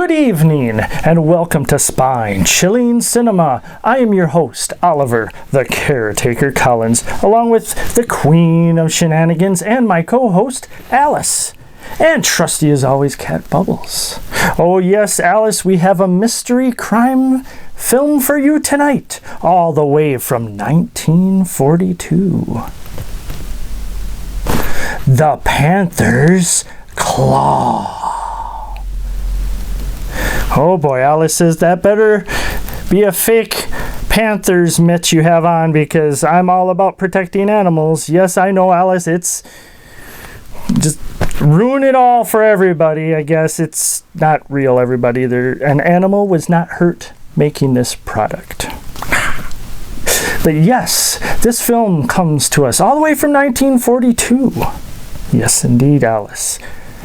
Good evening, and welcome to Spine-Chilling Cinema. I am your host, Oliver, the Caretaker Collins, along with the Queen of Shenanigans and my co-host, Alice. And trusty as always, Cat Bubbles. Oh yes, Alice, we have a mystery crime film for you tonight, all the way from 1942. The Panther's Claw. Oh boy, Alice says that better be a fake Panthers mitt you have on, because I'm all about protecting animals. Yes, I know, Alice, it's just ruin it all for everybody. I guess it's not real, everybody. An animal was not hurt making this product. But yes, this film comes to us all the way from 1942. Yes, indeed, Alice.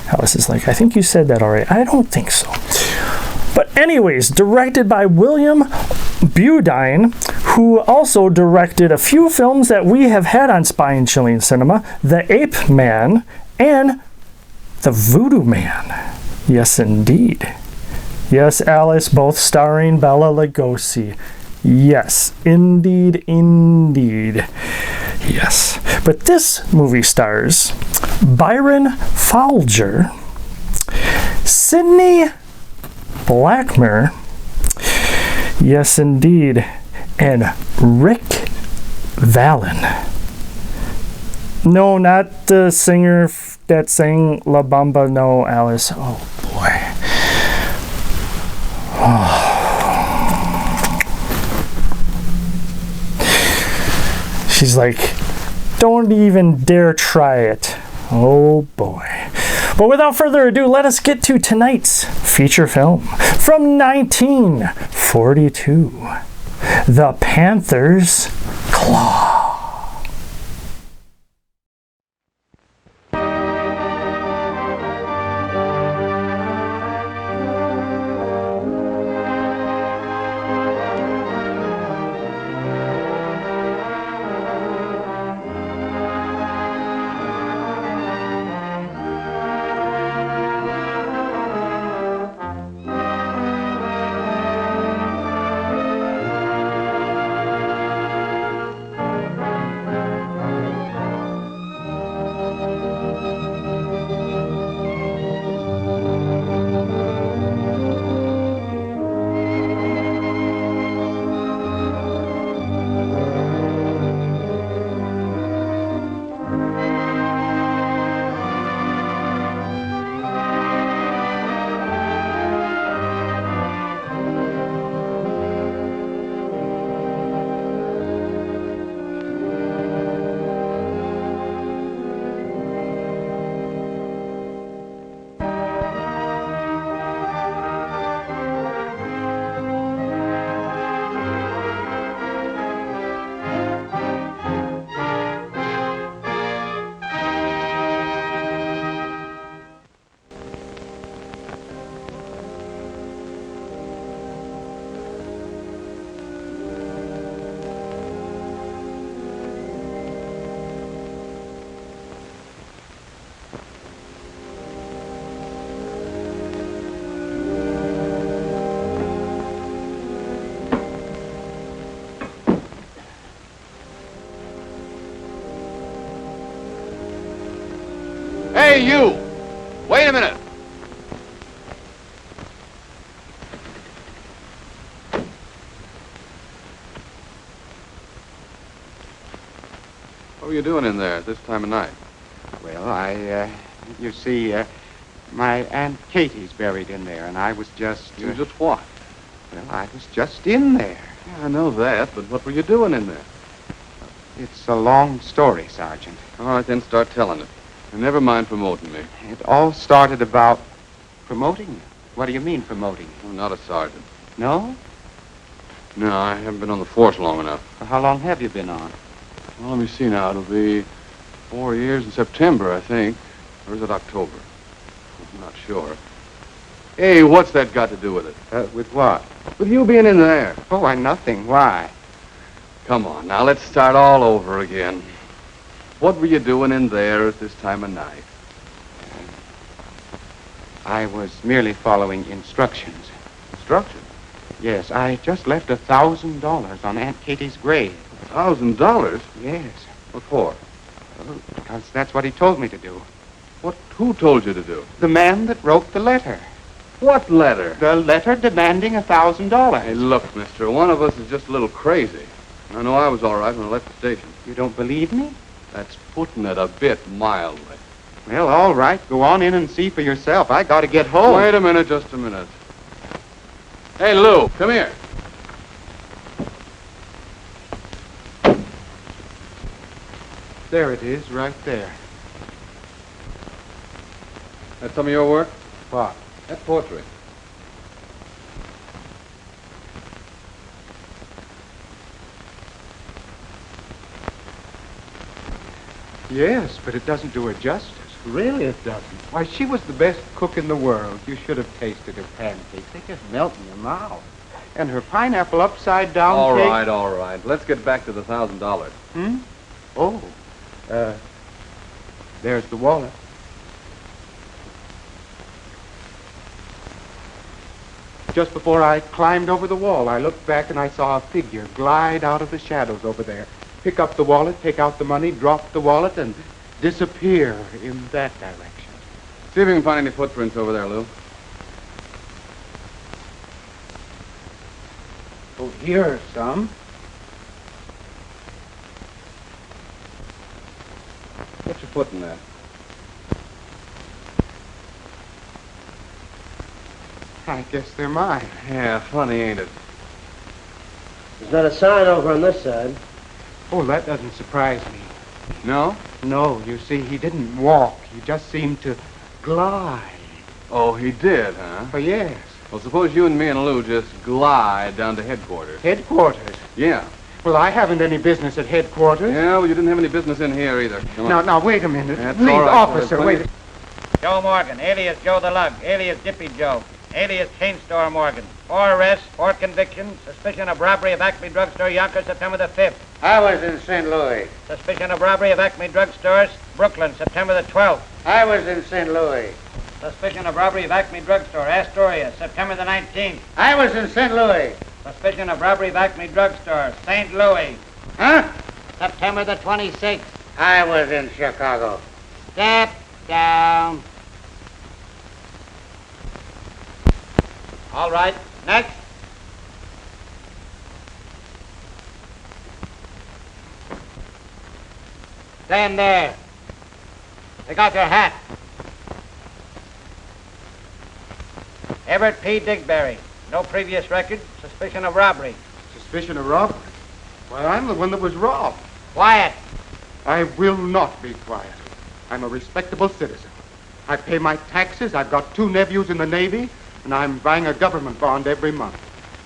Alice is like, I think you said that already. I don't think so. But anyways, directed by William Beaudine, who also directed a few films that we have had on Spine-Chilling Cinema, The Ape Man and The Voodoo Man. Yes, indeed. Yes, Alice, both starring Bela Lugosi. Yes, indeed, indeed. Yes. But this movie stars Byron Foulger, Sidney Blackmer, yes indeed, and Rick Vallin. No, not the singer that sang La Bamba, no, Alice. Oh boy. Oh. She's like, don't even dare try it. Oh boy. But without further ado, let us get to tonight's feature film from 1942, The Panther's Claw. Hey, you! Wait a minute! What were you doing in there at this time of night? Well, you see, my Aunt Katie's buried in there, and I was just... You just what? Well, I was just in there. Yeah, I know that, but what were you doing in there? It's a long story, Sergeant. All right, then start telling it. And never mind promoting me. It all started about promoting you. What do you mean, promoting? I'm not a sergeant. No? No, I haven't been on the force long enough. Well, how long have you been on? Well, let me see now. It'll be 4 years in September, I think. Or is it October? I'm not sure. Hey, what's that got to do with it? With what? With you being in there. Oh, why, nothing. Why? Come on, now let's start all over again. What were you doing in there at this time of night? I was merely following instructions. Instructions? Yes, I just left $1,000 on Aunt Katie's grave. $1,000? Yes. What for? Well, because that's what he told me to do. Who told you to do? The man that wrote the letter. What letter? The letter demanding $1,000. Hey, look, mister, one of us is just a little crazy. I know I was all right when I left the station. You don't believe me? That's putting it a bit mildly. Well, all right. Go on in and see for yourself. I got to get home. Wait a minute, just a minute. Hey, Lou, come here. There it is, right there. That's some of your work? What? That portrait. Yes, but it doesn't do her justice. Really, it doesn't. Why, she was the best cook in the world. You should have tasted her pancakes. They just melt in your mouth. And her pineapple upside down cake. All right. Let's get back to the $1,000. Hmm? Oh. There's the wallet. Just before I climbed over the wall, I looked back and I saw a figure glide out of the shadows over there. Pick up the wallet, take out the money, drop the wallet, and disappear in that direction. See if you can find any footprints over there, Lou. Oh, here are some. What's your foot in that? I guess they're mine. Yeah, funny, ain't it? There's not a sign over on this side. Oh, that doesn't surprise me. No? No, you see, he didn't walk. He just seemed to glide. Oh, he did, huh? Oh, yes. Well, suppose you and me and Lou just glide down to headquarters. Headquarters? Yeah. Well, I haven't any business at headquarters. Yeah, well, you didn't have any business in here either. Come on. Now, wait a minute. That's Please, all right, officer, there's wait. Joe Morgan, alias Joe the Lug, alias Dippy Joe, alias Chain Store Morgan. 4 arrests, 4 convictions, suspicion of robbery of Acme Drugstore, Yonkers, September the 5th. I was in St. Louis. Suspicion of robbery of Acme Drugstores, Brooklyn, September the 12th. I was in St. Louis. Suspicion of robbery of Acme Drugstore, Astoria, September the 19th. I was in St. Louis. Suspicion of robbery of Acme Drugstore, St. Louis, Huh? September the 26th. I was in Chicago. Step down. All right, next. Stand there. Take out your hat. Everett P. Digberry. No previous record. Suspicion of robbery. Suspicion of robbery? Well, I'm the one that was robbed. Quiet. I will not be quiet. I'm a respectable citizen. I pay my taxes. I've got 2 nephews in the Navy, and I'm buying a government bond every month.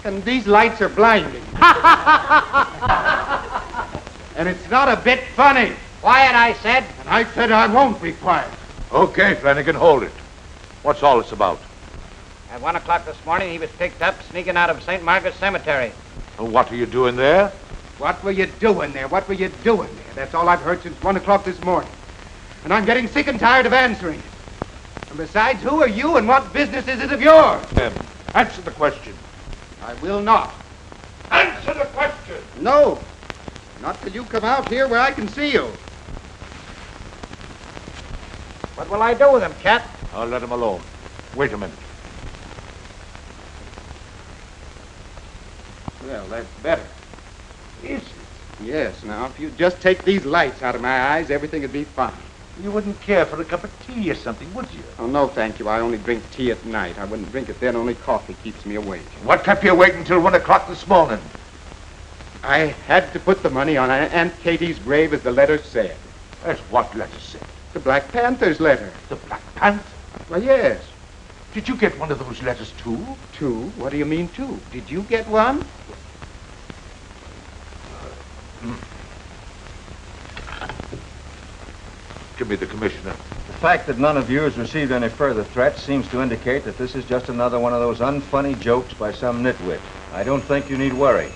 And these lights are blinding. And it's not a bit funny. Quiet, I said. And I said I won't be quiet. Okay, Flanagan, hold it. What's all this about? At 1 o'clock this morning, he was picked up sneaking out of St. Margaret's Cemetery. What are you doing there? What were you doing there? What were you doing there? That's all I've heard since 1 o'clock this morning. And I'm getting sick and tired of answering it. And besides, who are you and what business is it of yours? Answer the question. I will not. Answer the question! No. Not till you come out here where I can see you. What will I do with him, Cat? I'll let him alone. Wait a minute. Well, that's better. Is it? Yes, now, if you just take these lights out of my eyes, everything would be fine. You wouldn't care for a cup of tea or something, would you? Oh, no, thank you. I only drink tea at night. I wouldn't drink it then. Only coffee keeps me awake. What kept you waiting till 1 o'clock this morning? I had to put the money on Aunt Katie's grave, as the letter said. That's what letter said. The Black Panther's letter. The Black Panther? Well, yes. Did you get one of those letters, too? 2? What do you mean 2? Did you get one? Give me the commissioner. The fact that none of you has received any further threats seems to indicate that this is just another one of those unfunny jokes by some nitwit. I don't think you need worry.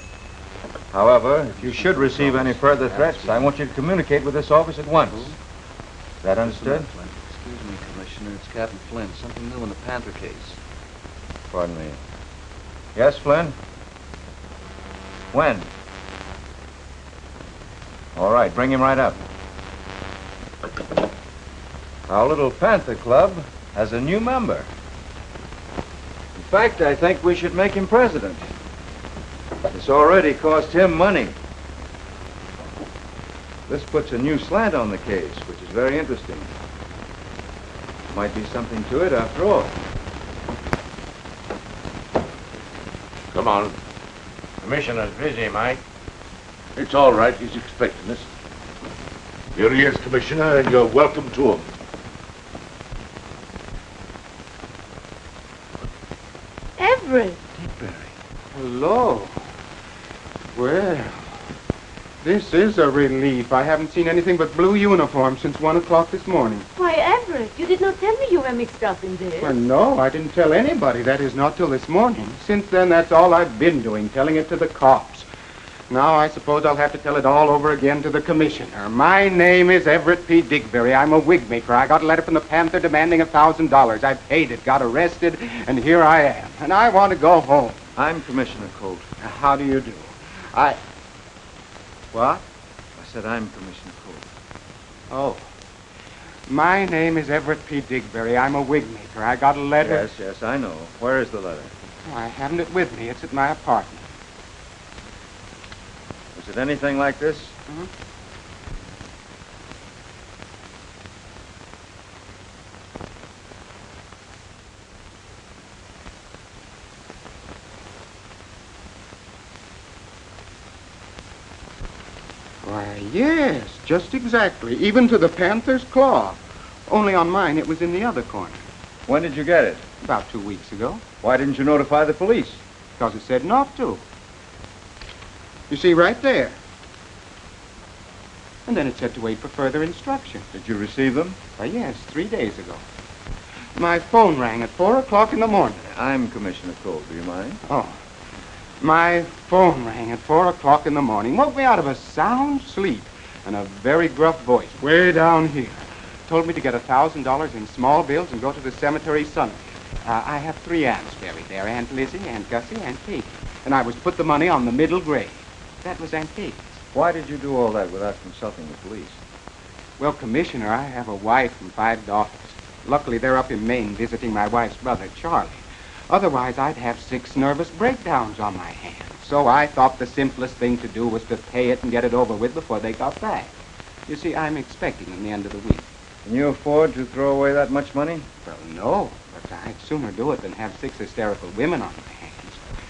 However, if you should receive any further threats, I want you to communicate with this office at once. Is that understood? Excuse me, Commissioner. Commissioner. It's Captain Flynn. Something new in the Panther case. Pardon me. Yes, Flynn? When? All right, bring him right up. Our little Panther Club has a new member. In fact, I think we should make him president. It's already cost him money. This puts a new slant on the case, which is very interesting. Might be something to it after all. Come on. Commissioner's busy, Mike. It's all right. He's expecting us. Here he is, Commissioner, and you're welcome to him. Everett. Hello. Well, this is a relief. I haven't seen anything but blue uniforms since 1 o'clock this morning. Why, Everett, you did not tell me you were mixed up in this. Well, no, I didn't tell anybody. That is, not till this morning. Since then, that's all I've been doing, telling it to the cops. Now, I suppose I'll have to tell it all over again to the commissioner. My name is Everett P. Digberry. I'm a wig maker. I got a letter from the Panther demanding $1,000. I paid it, got arrested, and here I am. And I want to go home. I'm Commissioner Colt. How do you do? What? I said I'm Commissioner Colt. Oh. My name is Everett P. Digberry. I'm a wig maker. I got a letter. Yes, I know. Where is the letter? Oh, I haven't it with me. It's at my apartment. Was it anything like this? Mm-hmm. Why, yes, just exactly. Even to the Panther's claw. Only on mine, it was in the other corner. When did you get it? About 2 weeks ago. Why didn't you notify the police? Because it said not to. You see, right there. And then it said to wait for further instructions. Did you receive them? Why, yes, 3 days ago. My phone rang at 4 o'clock in the morning. I'm Commissioner Colt. Do you mind? Oh. My phone rang at 4 o'clock in the morning. Woke me out of a sound sleep. And a very gruff voice, way down here, told me to get $1,000 in small bills and go to the cemetery Sunday. I have 3 aunts buried there, Aunt Lizzie, Aunt Gussie, Aunt Katie. And I was to put the money on the middle grave. That was Aunt Katie's. Why did you do all that without consulting the police? Well, Commissioner, I have a wife and 5 daughters. Luckily, they're up in Maine visiting my wife's brother, Charlie. Otherwise, I'd have 6 nervous breakdowns on my hands. So I thought the simplest thing to do was to pay it and get it over with before they got back. You see, I'm expecting them the end of the week. Can you afford to throw away that much money? Well, no, but I'd sooner do it than have 6 hysterical women on my hands.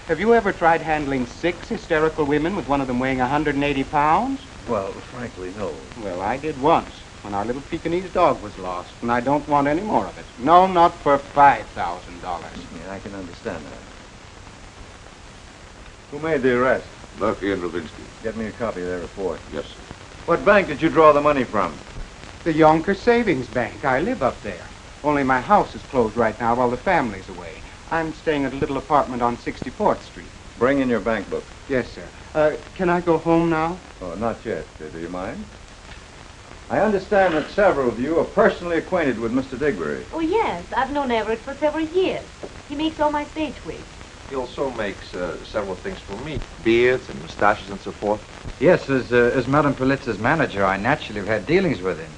Have you ever tried handling 6 hysterical women with one of them weighing 180 pounds? Well, frankly, no. Well, I did once, when our little Pekingese dog was lost, and I don't want any more of it. No, not for $5,000. Yeah, I can understand that. Who made the arrest? Murphy and Ravinsky. Get me a copy of their report. Yes, sir. What bank did you draw the money from? The Yonkers Savings Bank. I live up there. Only my house is closed right now while the family's away. I'm staying at a little apartment on 64th Street. Bring in your bank book. Yes, sir. Can I go home now? Oh, not yet. Do you mind? I understand that several of you are personally acquainted with Mr. Digberry. Oh, yes. I've known Everett for several years. He makes all my stage wigs. He also makes several things for me, beards and mustaches and so forth. Yes, as Madame Politza's manager, I naturally have had dealings with him.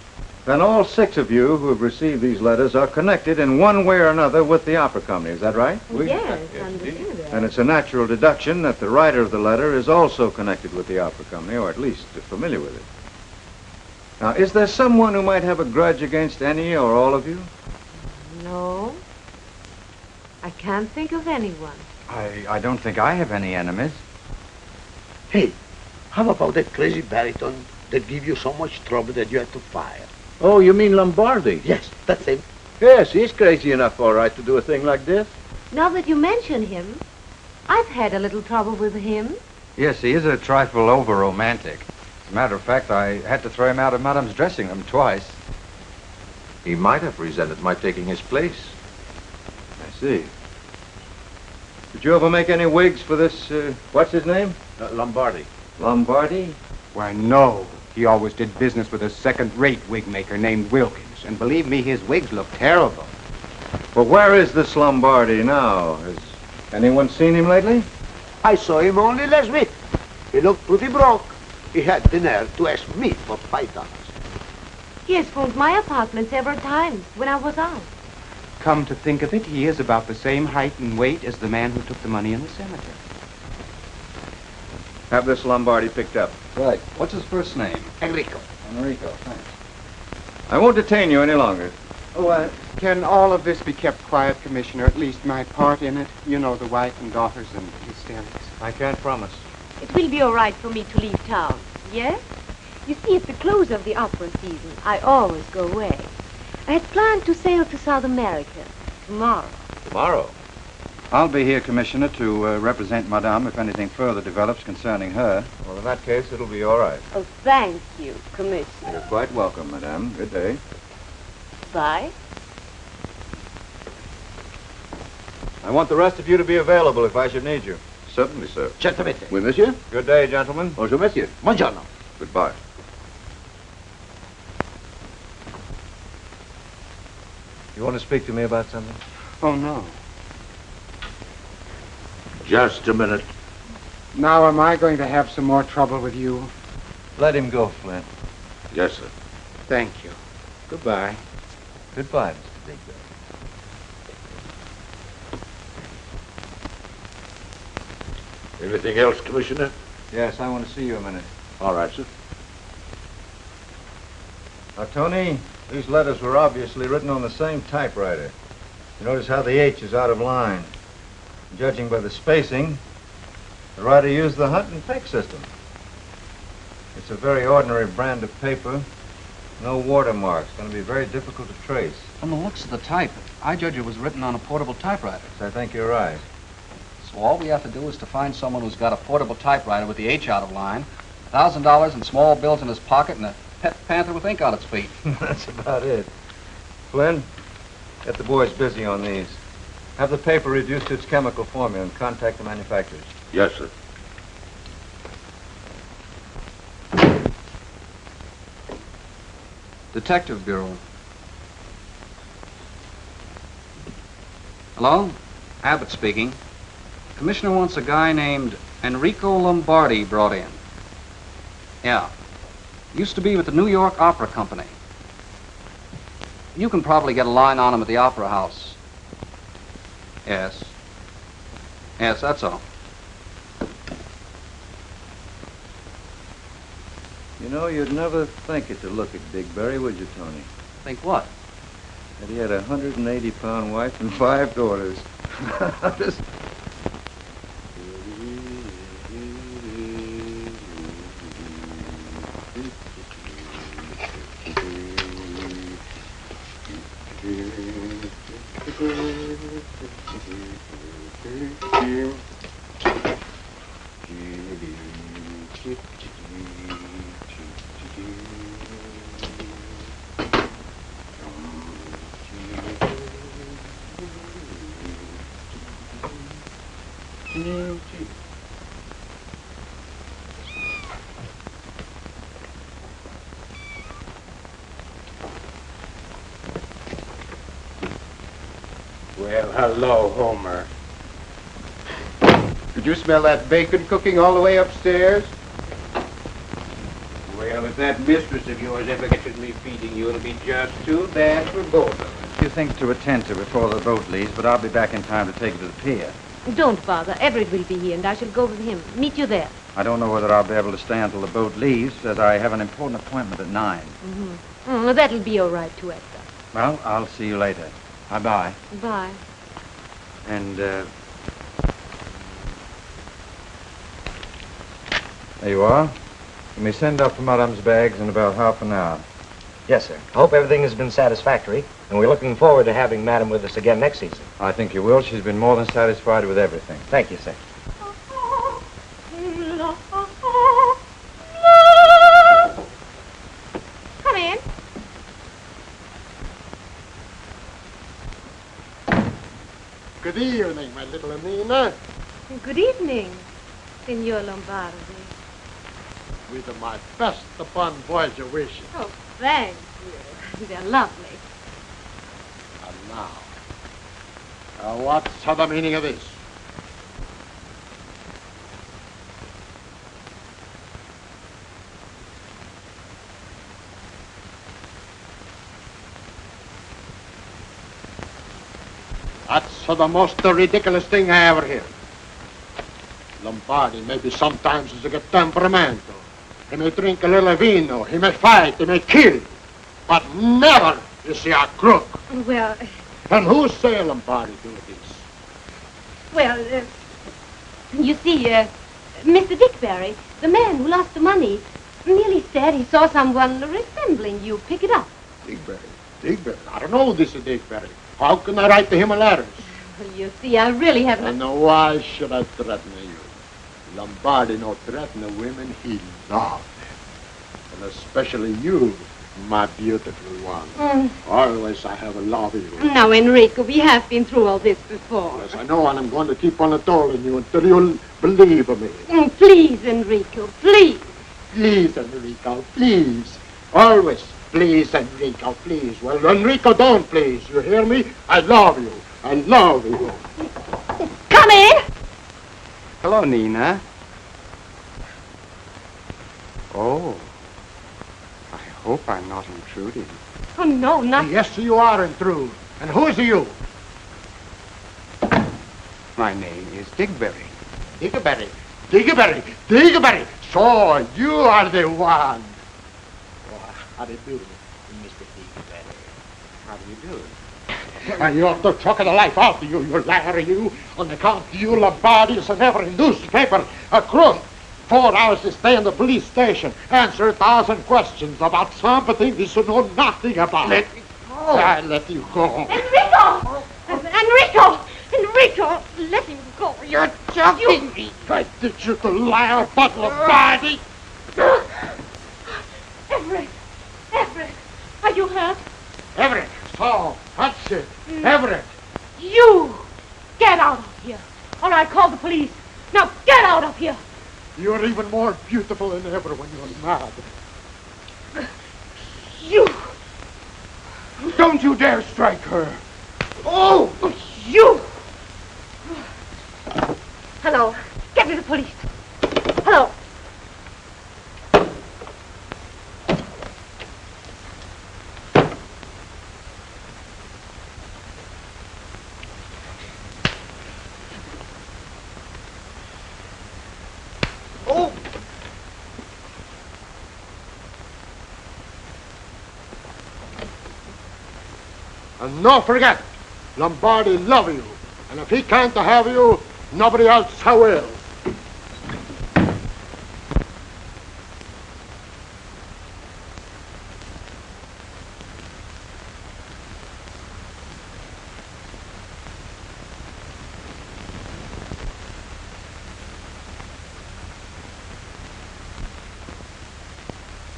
Then all 6 of you who have received these letters are connected in one way or another with the opera company. Is that right? Oh, yes, I understand that. And it's a natural deduction that the writer of the letter is also connected with the opera company, or at least familiar with it. Now, is there someone who might have a grudge against any or all of you? No. I can't think of anyone. I don't think I have any enemies. Hey, how about that crazy baritone that gave you so much trouble that you had to fire? Oh, you mean Lombardi? Yes, that's him. Yes, he's crazy enough, all right, to do a thing like this. Now that you mention him, I've had a little trouble with him. Yes, he is a trifle over-romantic. As a matter of fact, I had to throw him out of Madame's dressing room twice. He might have resented my taking his place. I see. Did you ever make any wigs for this, what's his name? Lombardi. Lombardi? Why, no. He always did business with a second-rate wig maker named Wilkins. And believe me, his wigs look terrible. Well, where is this Lombardi now? Has anyone seen him lately? I saw him only last week. He looked pretty broke. He had the nerve to ask me for $5. He has phoned my apartment several times when I was out. Come to think of it, he is about the same height and weight as the man who took the money in the cemetery. Have this Lombardi picked up. Right. What's his first name? Enrico. Enrico, thanks. I won't detain you any longer. Oh, can all of this be kept quiet, Commissioner? At least my part in it. You know, the wife and daughters and hysterics. I can't promise. It will be all right for me to leave town, yes? You see, at the close of the opera season, I always go away. I had planned to sail to South America tomorrow. Tomorrow? I'll be here, Commissioner, to represent Madame if anything further develops concerning her. Well, in that case, it'll be all right. Oh, thank you, Commissioner. You're quite welcome, Madame. Good day. Bye. I want the rest of you to be available if I should need you. Certainly, sir. Certamente. Oui, monsieur? Good day, gentlemen. Bonjour, monsieur. Buongiorno. Goodbye. You want to speak to me about something? Oh, no. Just a minute. Now am I going to have some more trouble with you? Let him go, Flint. Yes, sir. Thank you. Goodbye. Goodbye, Mr. Digberry. Anything else, Commissioner? Yes, I want to see you a minute. All right, sir. Now, Tony, these letters were obviously written on the same typewriter. You notice how the H is out of line. Judging by the spacing, the writer used the hunt and peck system. It's a very ordinary brand of paper. No watermarks. Going to be very difficult to trace. From the looks of the type, I judge it was written on a portable typewriter. So I think you're right. So all we have to do is to find someone who's got a portable typewriter with the H out of line, $1,000 in small bills in his pocket, and a pet panther with ink on its feet. That's about it. Flynn, get the boys busy on these. Have the paper reduced to its chemical formula and contact the manufacturers. Yes, sir. Detective Bureau. Hello? Abbott speaking. Commissioner wants a guy named Enrico Lombardi brought in. Yeah. Used to be with the New York Opera Company. You can probably get a line on him at the Opera House. Yes. Yes, that's all. You know, you'd never think it to look at Digberry, would you, Tony? Think what? That he had a 180-pound wife and 5 daughters. Just... Well, hello, Homer. Did you smell that bacon cooking all the way upstairs? Well, if that mistress of yours ever catches me feeding you, it'll be just too bad for both of us. You think to attend to before the boat leaves, but I'll be back in time to take it to the pier. Don't bother. Everett will be here, and I shall go with him. Meet you there. I don't know whether I'll be able to stay until the boat leaves, as I have an important appointment at 9. That'll be all right to Edgar. Well, I'll see you later. Bye-bye. Bye. And, there you are. You may send up for Madame's bags in about half an hour. Yes, sir. I hope everything has been satisfactory, and we're looking forward to having Madame with us again next season. I think you will. She's been more than satisfied with everything. Thank you, sir. Come in. Good evening, my little Nina. Good evening, Signor Lombardi. with my best upon Voyager wishes. Oh, thank you. They're lovely. And now, what's the meaning of this? That's the most ridiculous thing I ever heard. Lombardi maybe sometimes is a good temperamento. He may drink a little vino, he may fight, he may kill, but never is he a crook. Well, And who say Lombardi do this? well, you see, Mr. Digberry, the man who lost the money, merely said he saw someone resembling you pick it up. Digberry? I don't know this is Digberry. How can I write to him a letter? Well, you see, I really haven't... And why should I threaten you? Lombardi no threaten the women, he loved them. And especially you, my beautiful one. Always I have loved you. Now, Enrico, we have been through all this before. Yes, I know, and I'm going to keep on telling you until you'll believe me. Please, Enrico, please. Please, Enrico, please. Always, please, Enrico, please. Well, Enrico, don't please. You hear me? I love you. I love you. Come in. Hello, Nina. Oh, I hope I'm not intruding. Oh, no, not... Yes, you are intrude. And who's you? My name is Digberry. Digberry. Digberry. Digberry. So, you are the one. Oh, how do you do, Mr. Digberry? How do you do? And you're the truck of the life out of you, you liar, you. On account of you, Lombardi's in every newspaper, a crook. 4 hours to stay in the police station, answer 1,000 questions about something you should know nothing about. Let me go. I let you go. Enrico! Enrico! Enrico! Let him go. You're joking me. I did you to liar, but Lombardi. Everett! Everett! Are you hurt? Everett! So, that's it. Everett! You! Get out of here! Or I call the police. Now get out of here! You're even more beautiful than ever when you're mad. You! Don't you dare strike her! Oh! You! Hello. Get me the police. Hello. Oh! And no forget, Lombardi love you. And if he can't have you, nobody else will.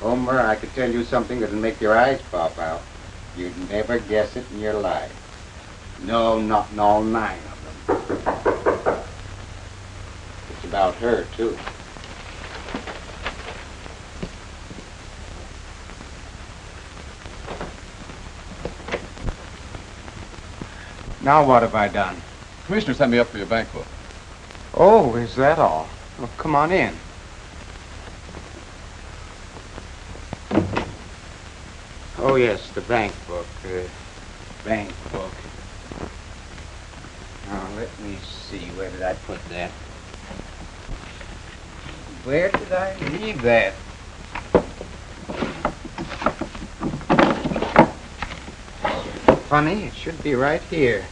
Homer, I could tell you something that'll make your eyes pop out. You'd never guess it in your life. No, not in all 9 of them. It's about her, too. Now what have I done? Commissioner sent me up for your bank book. Oh, is that all? Well, come on in. Oh, yes, the bank book. Bank book. Now, let me see. Where did I put that? Where did I leave that? Funny, it should be right here.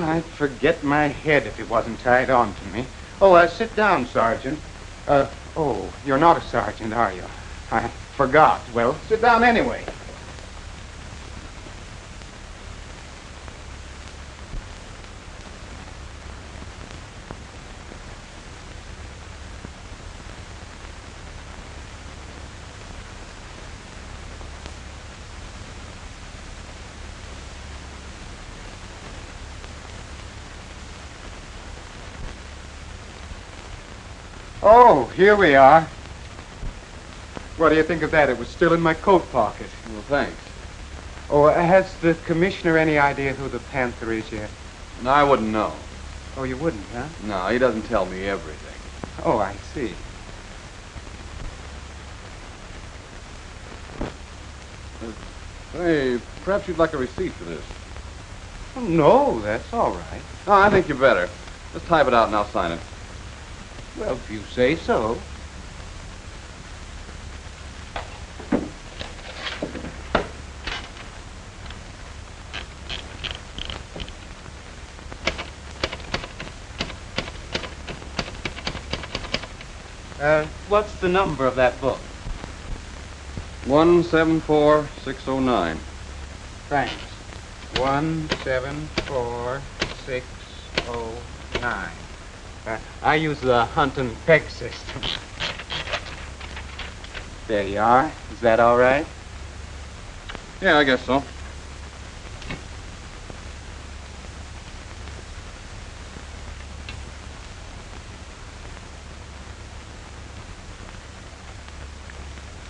I'd forget my head if it wasn't tied on to me. Oh, sit down, Sergeant. Oh, you're not a sergeant, are you? I forgot. Well, sit down anyway. Oh, here we are. What do you think of that? It was still in my coat pocket. Well, thanks. Oh, has the commissioner any idea who the Panther is yet? No, I wouldn't know. Oh, you wouldn't, huh? No, he doesn't tell me everything. Oh, I see. Hey, perhaps you'd like a receipt for this. Oh, no, that's all right. No, I think you better. Just type it out and I'll sign it. Well, if you say so. What's the number of that book? 174609. Thanks. 174609. I use the hunt and peg system. There you are. Is that all right? Yeah, I guess so. All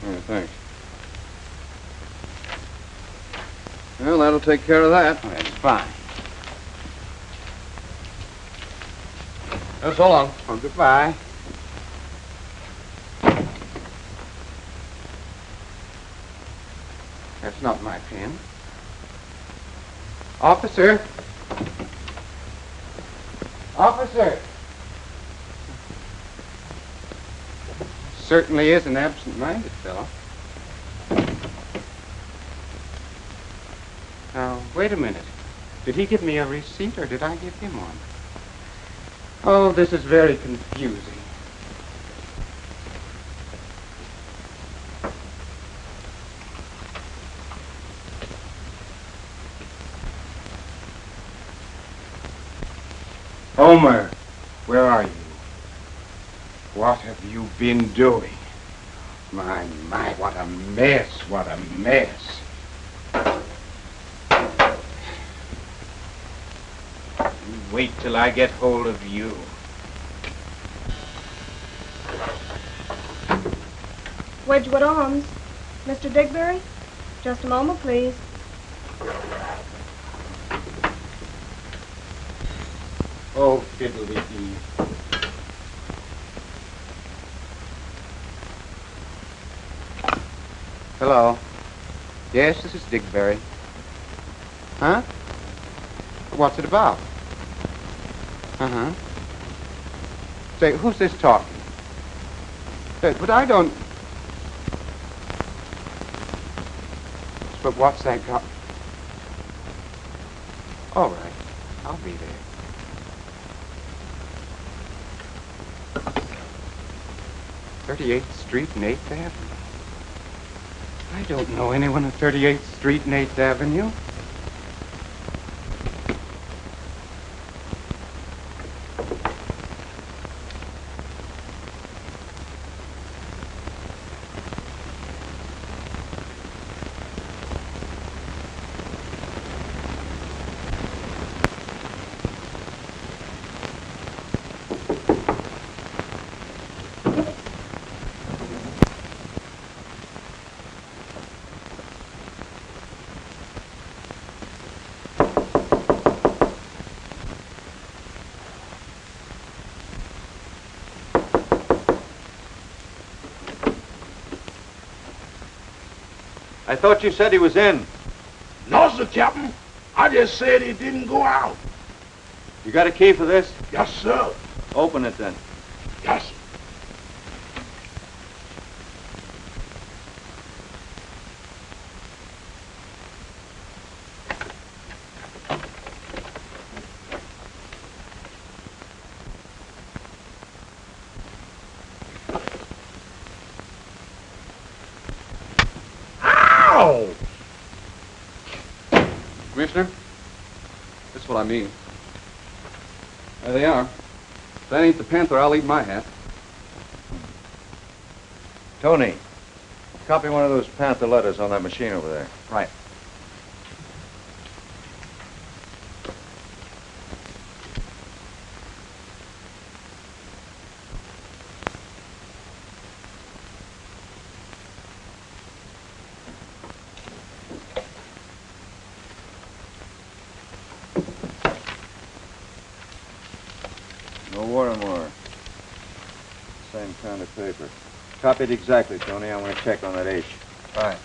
right, thanks. Well, that'll take care of that. That's fine. So long. Oh, goodbye. That's not my pen. Officer! Officer! Certainly is an absent-minded fellow. Now, wait a minute. Did he give me a receipt or did I give him one? Oh, this is very confusing. Homer, where are you? What have you been doing? My, what a mess, what a mess. Wait till I get hold of you. Wedgwood Arms. Mr. Digberry? Just a moment, please. Oh, fiddly-dee. Hello. Yes, this is Digberry. Huh? What's it about? Uh-huh. Say, who's this talking? But I don't... But what's that got... All right. I'll be there. 38th Street and 8th Avenue. I don't know anyone at 38th Street and 8th Avenue. I thought you said he was in. No, sir, Captain. I just said he didn't go out. You got a key for this? Yes, sir. Open it then. Yes, sir. Commissioner, this is what I mean. There they are. If that ain't the Panther, I'll eat my hat. Tony, copy one of those Panther letters on that machine over there. Right. Watermore. Same kind of paper. Copied exactly, Tony. I want to check on that H. Right.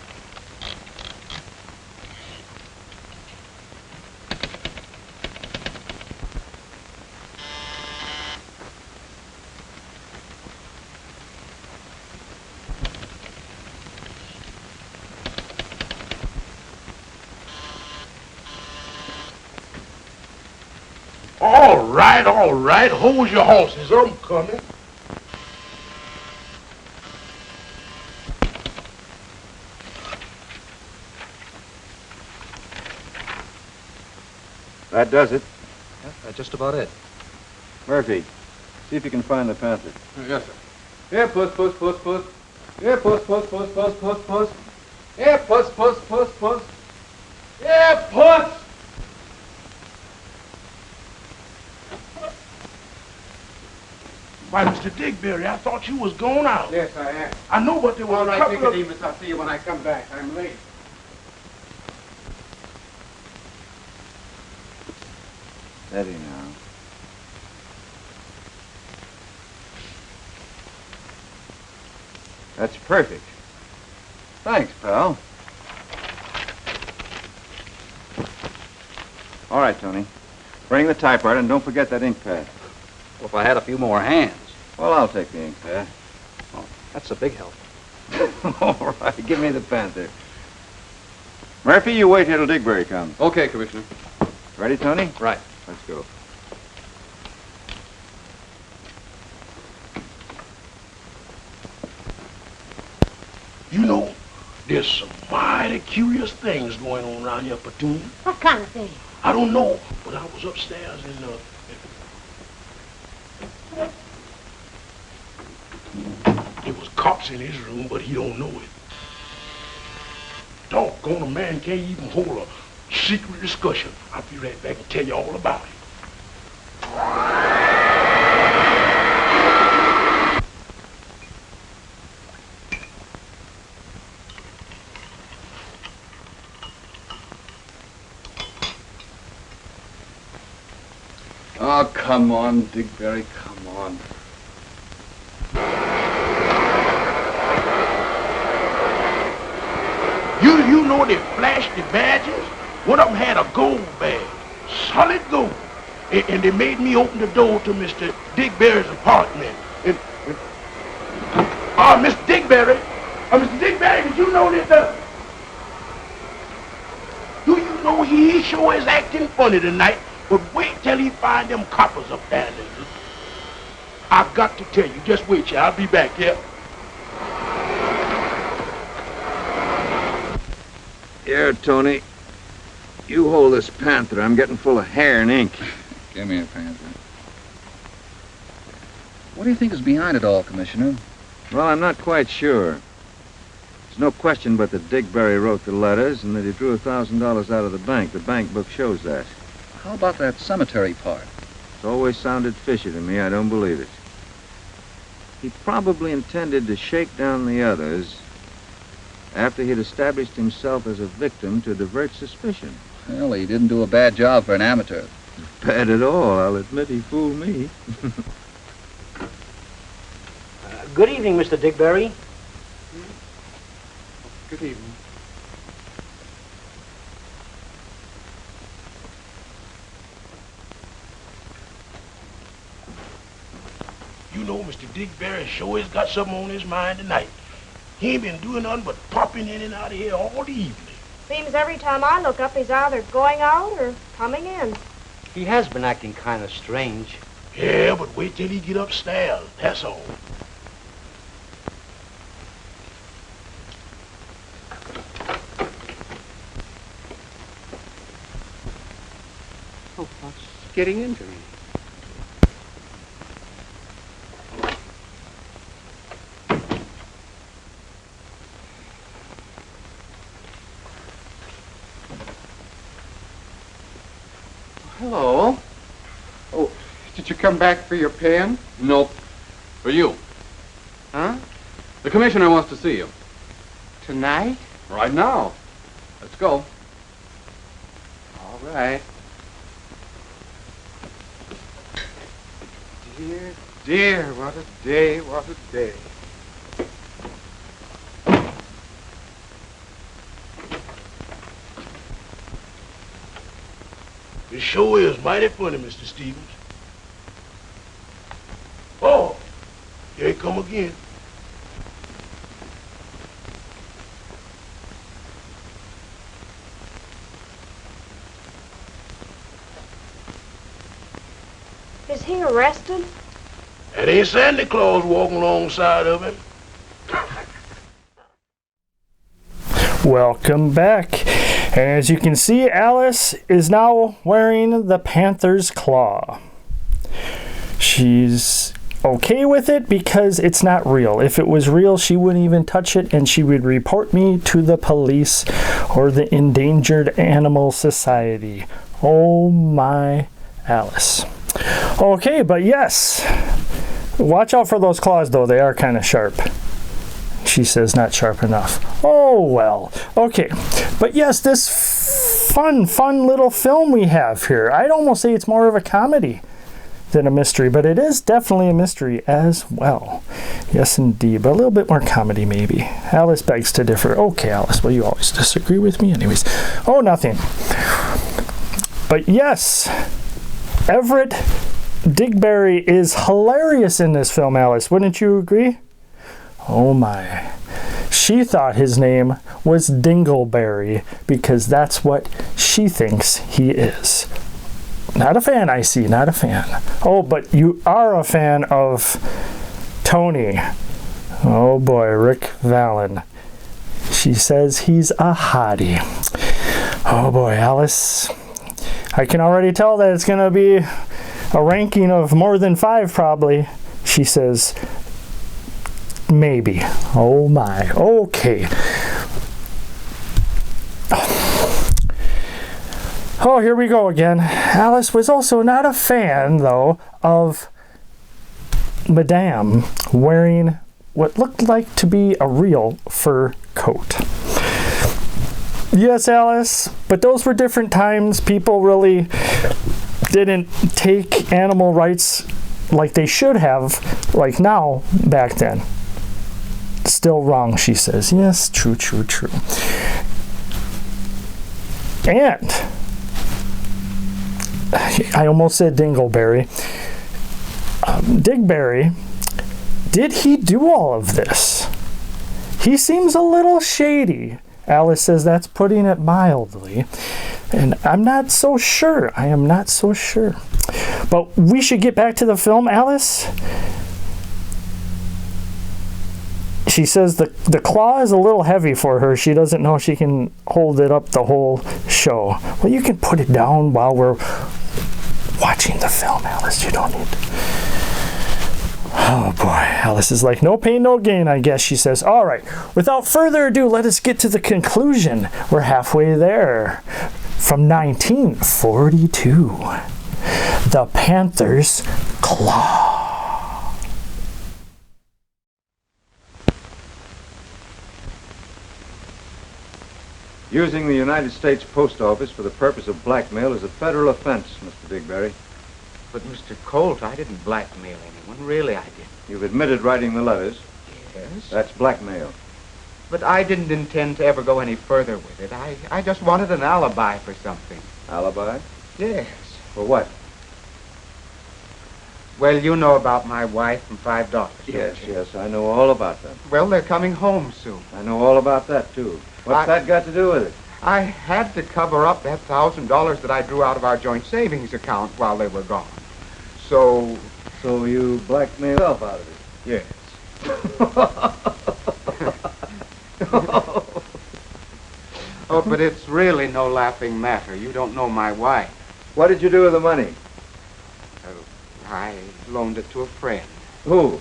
All right. Hold your horses. I'm coming. That does it. Yeah, that's just about it. Murphy, see if you can find the Panther. Yes, sir. Here, puss. Here, puss. Here, puss. Here, puss. Why, Mr. Digberry, I thought you was going out. Yes, I am. I know, but there was All a right, couple of... Nicodemus, I'll see you when I come back. I'm late. Steady now. That's perfect. Thanks, pal. All right, Tony. Bring the typewriter and don't forget that ink pad. Well, if I had a few more hands. Well, I'll take the ink pad. Oh, that's a big help. All right, give me the Panther. Murphy, you wait here till Digberry comes. Okay, Commissioner. Ready, Tony? Right. Let's go. You know, there's some mighty curious things going on around here, Platoon. What kind of thing? I don't know, but I was upstairs and there was cops in his room, but he don't know it. Doggone, a man can't even hold a secret discussion. I'll be right back and tell you all about it. Oh, come on, Digberry, come on. You know they flashed the badges? One of them had a gold badge, solid gold. And they made me open the door to Mr. Digberry's apartment. Mr. Digberry, did you know that do you know he sure is acting funny tonight? But wait till he find them coppers up there. I've got to tell you, just wait, I'll be back here. Here, Tony. You hold this Panther. I'm getting full of hair and ink. Give me a Panther. What do you think is behind it all, Commissioner? Well, I'm not quite sure. There's no question but that Digberry wrote the letters and that he drew $1,000 out of the bank. The bank book shows that. How about that cemetery part? It's always sounded fishy to me. I don't believe it. He probably intended to shake down the others after he'd established himself as a victim to divert suspicion. Well, he didn't do a bad job for an amateur. Bad at all. I'll admit he fooled me. Good evening, Mr. Digberry. Good evening. You know, Mr. Digberry sure has got something on his mind tonight. He ain't been doing nothing but popping in and out of here all the evening. Seems every time I look up, he's either going out or coming in. He has been acting kind of strange. Yeah, but wait till he get upstairs, that's all. Oh, what's getting into me? Hello. Oh, did you come back for your pen? Nope. For you. Huh? The commissioner wants to see you. Tonight? Right now. Let's go. All right. Dear, dear, what a day, what a day. It sure is mighty funny, Mr. Stevens. Oh, here he come again. Is he arrested? That ain't Santa Claus walking alongside of him. Welcome back. And as you can see, Alice is now wearing the Panther's claw. She's okay with it because it's not real. If it was real, she wouldn't even touch it, and she would report me to the police or the Endangered Animal Society. Oh my Alice. Okay, but yes. Watch out for those claws, though. They are kind of sharp. She says not sharp enough. Oh, well. Okay. But yes, this fun little film we have here. I'd almost say it's more of a comedy than a mystery, but it is definitely a mystery as well. Yes, indeed. But a little bit more comedy, maybe. Alice begs to differ. Okay, Alice. Well, you always disagree with me anyways. Oh, nothing. But yes, Everett Digberry is hilarious in this film, Alice. Wouldn't you agree? Oh my. She thought his name was Dingleberry because that's what she thinks he is. Not a fan, I see. Not a fan. Oh, but you are a fan of Tony. Oh boy, Rick Vallin. She says he's a hottie. Oh boy, Alice. I can already tell that it's going to be a ranking of more than 5 probably. She says maybe. Oh my. Okay. Oh, here we go again. Alice was also not a fan, though, of Madame wearing what looked like to be a real fur coat. Yes, Alice, but those were different times. People really didn't take animal rights like they should have, like now, back then. Still wrong, she says. Yes, true. And I almost said Dingleberry. Digberry, did he do all of this? He seems a little shady. Alice says that's putting it mildly. And I'm not so sure. I am not so sure. But we should get back to the film, Alice. She says the claw is a little heavy for her. She doesn't know she can hold it up the whole show. Well, you can put it down while we're watching the film, Alice. You don't need to. Oh boy, Alice is like, no pain, no gain, I guess, she says. All right, without further ado, let us get to the conclusion. We're halfway there. From 1942, The Panther's Claw. Using the United States Post Office for the purpose of blackmail is a federal offense, Mr. Digberry. But, Mr. Colt, I didn't blackmail anyone. Really, I didn't. You've admitted writing the letters. Yes. That's blackmail. But I didn't intend to ever go any further with it. I just wanted an alibi for something. Alibi? Yes. For what? Well, you know about my wife and 5 daughters. Yes, I know all about them. Well, they're coming home soon. I know all about that, too. What's that got to do with it? I had to cover up that $1,000 that I drew out of our joint savings account while they were gone. So you blackmailed yourself out of it? Yes. Oh, but it's really no laughing matter. You don't know my wife. What did you do with the money? I loaned it to a friend. Who?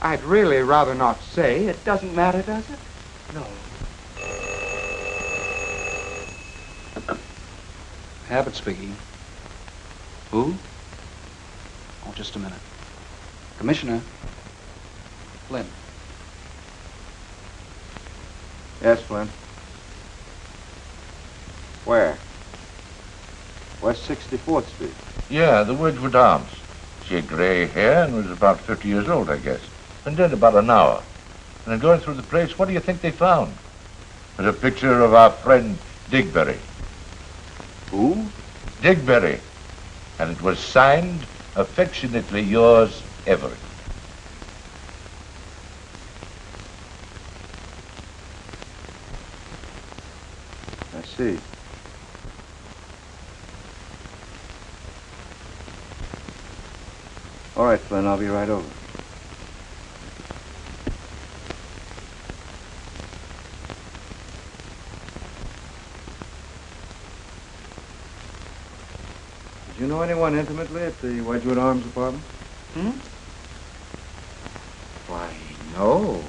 I'd really rather not say. It doesn't matter, does it? No. Herbert speaking. Who? Oh, just a minute. Commissioner. Flynn. Yes, Flynn. Where? West 64th Street. Yeah, the Wedgwood Arms. She had gray hair and was about 50 years old, I guess. Been dead about an hour. And then going through the place, what do you think they found? There's a picture of our friend Digberry. Who? Digberry. And it was signed, affectionately yours, Everett. I see. All right, Flynn, I'll be right over. Did you know anyone intimately at the Wedgwood Arms apartment? Why, no.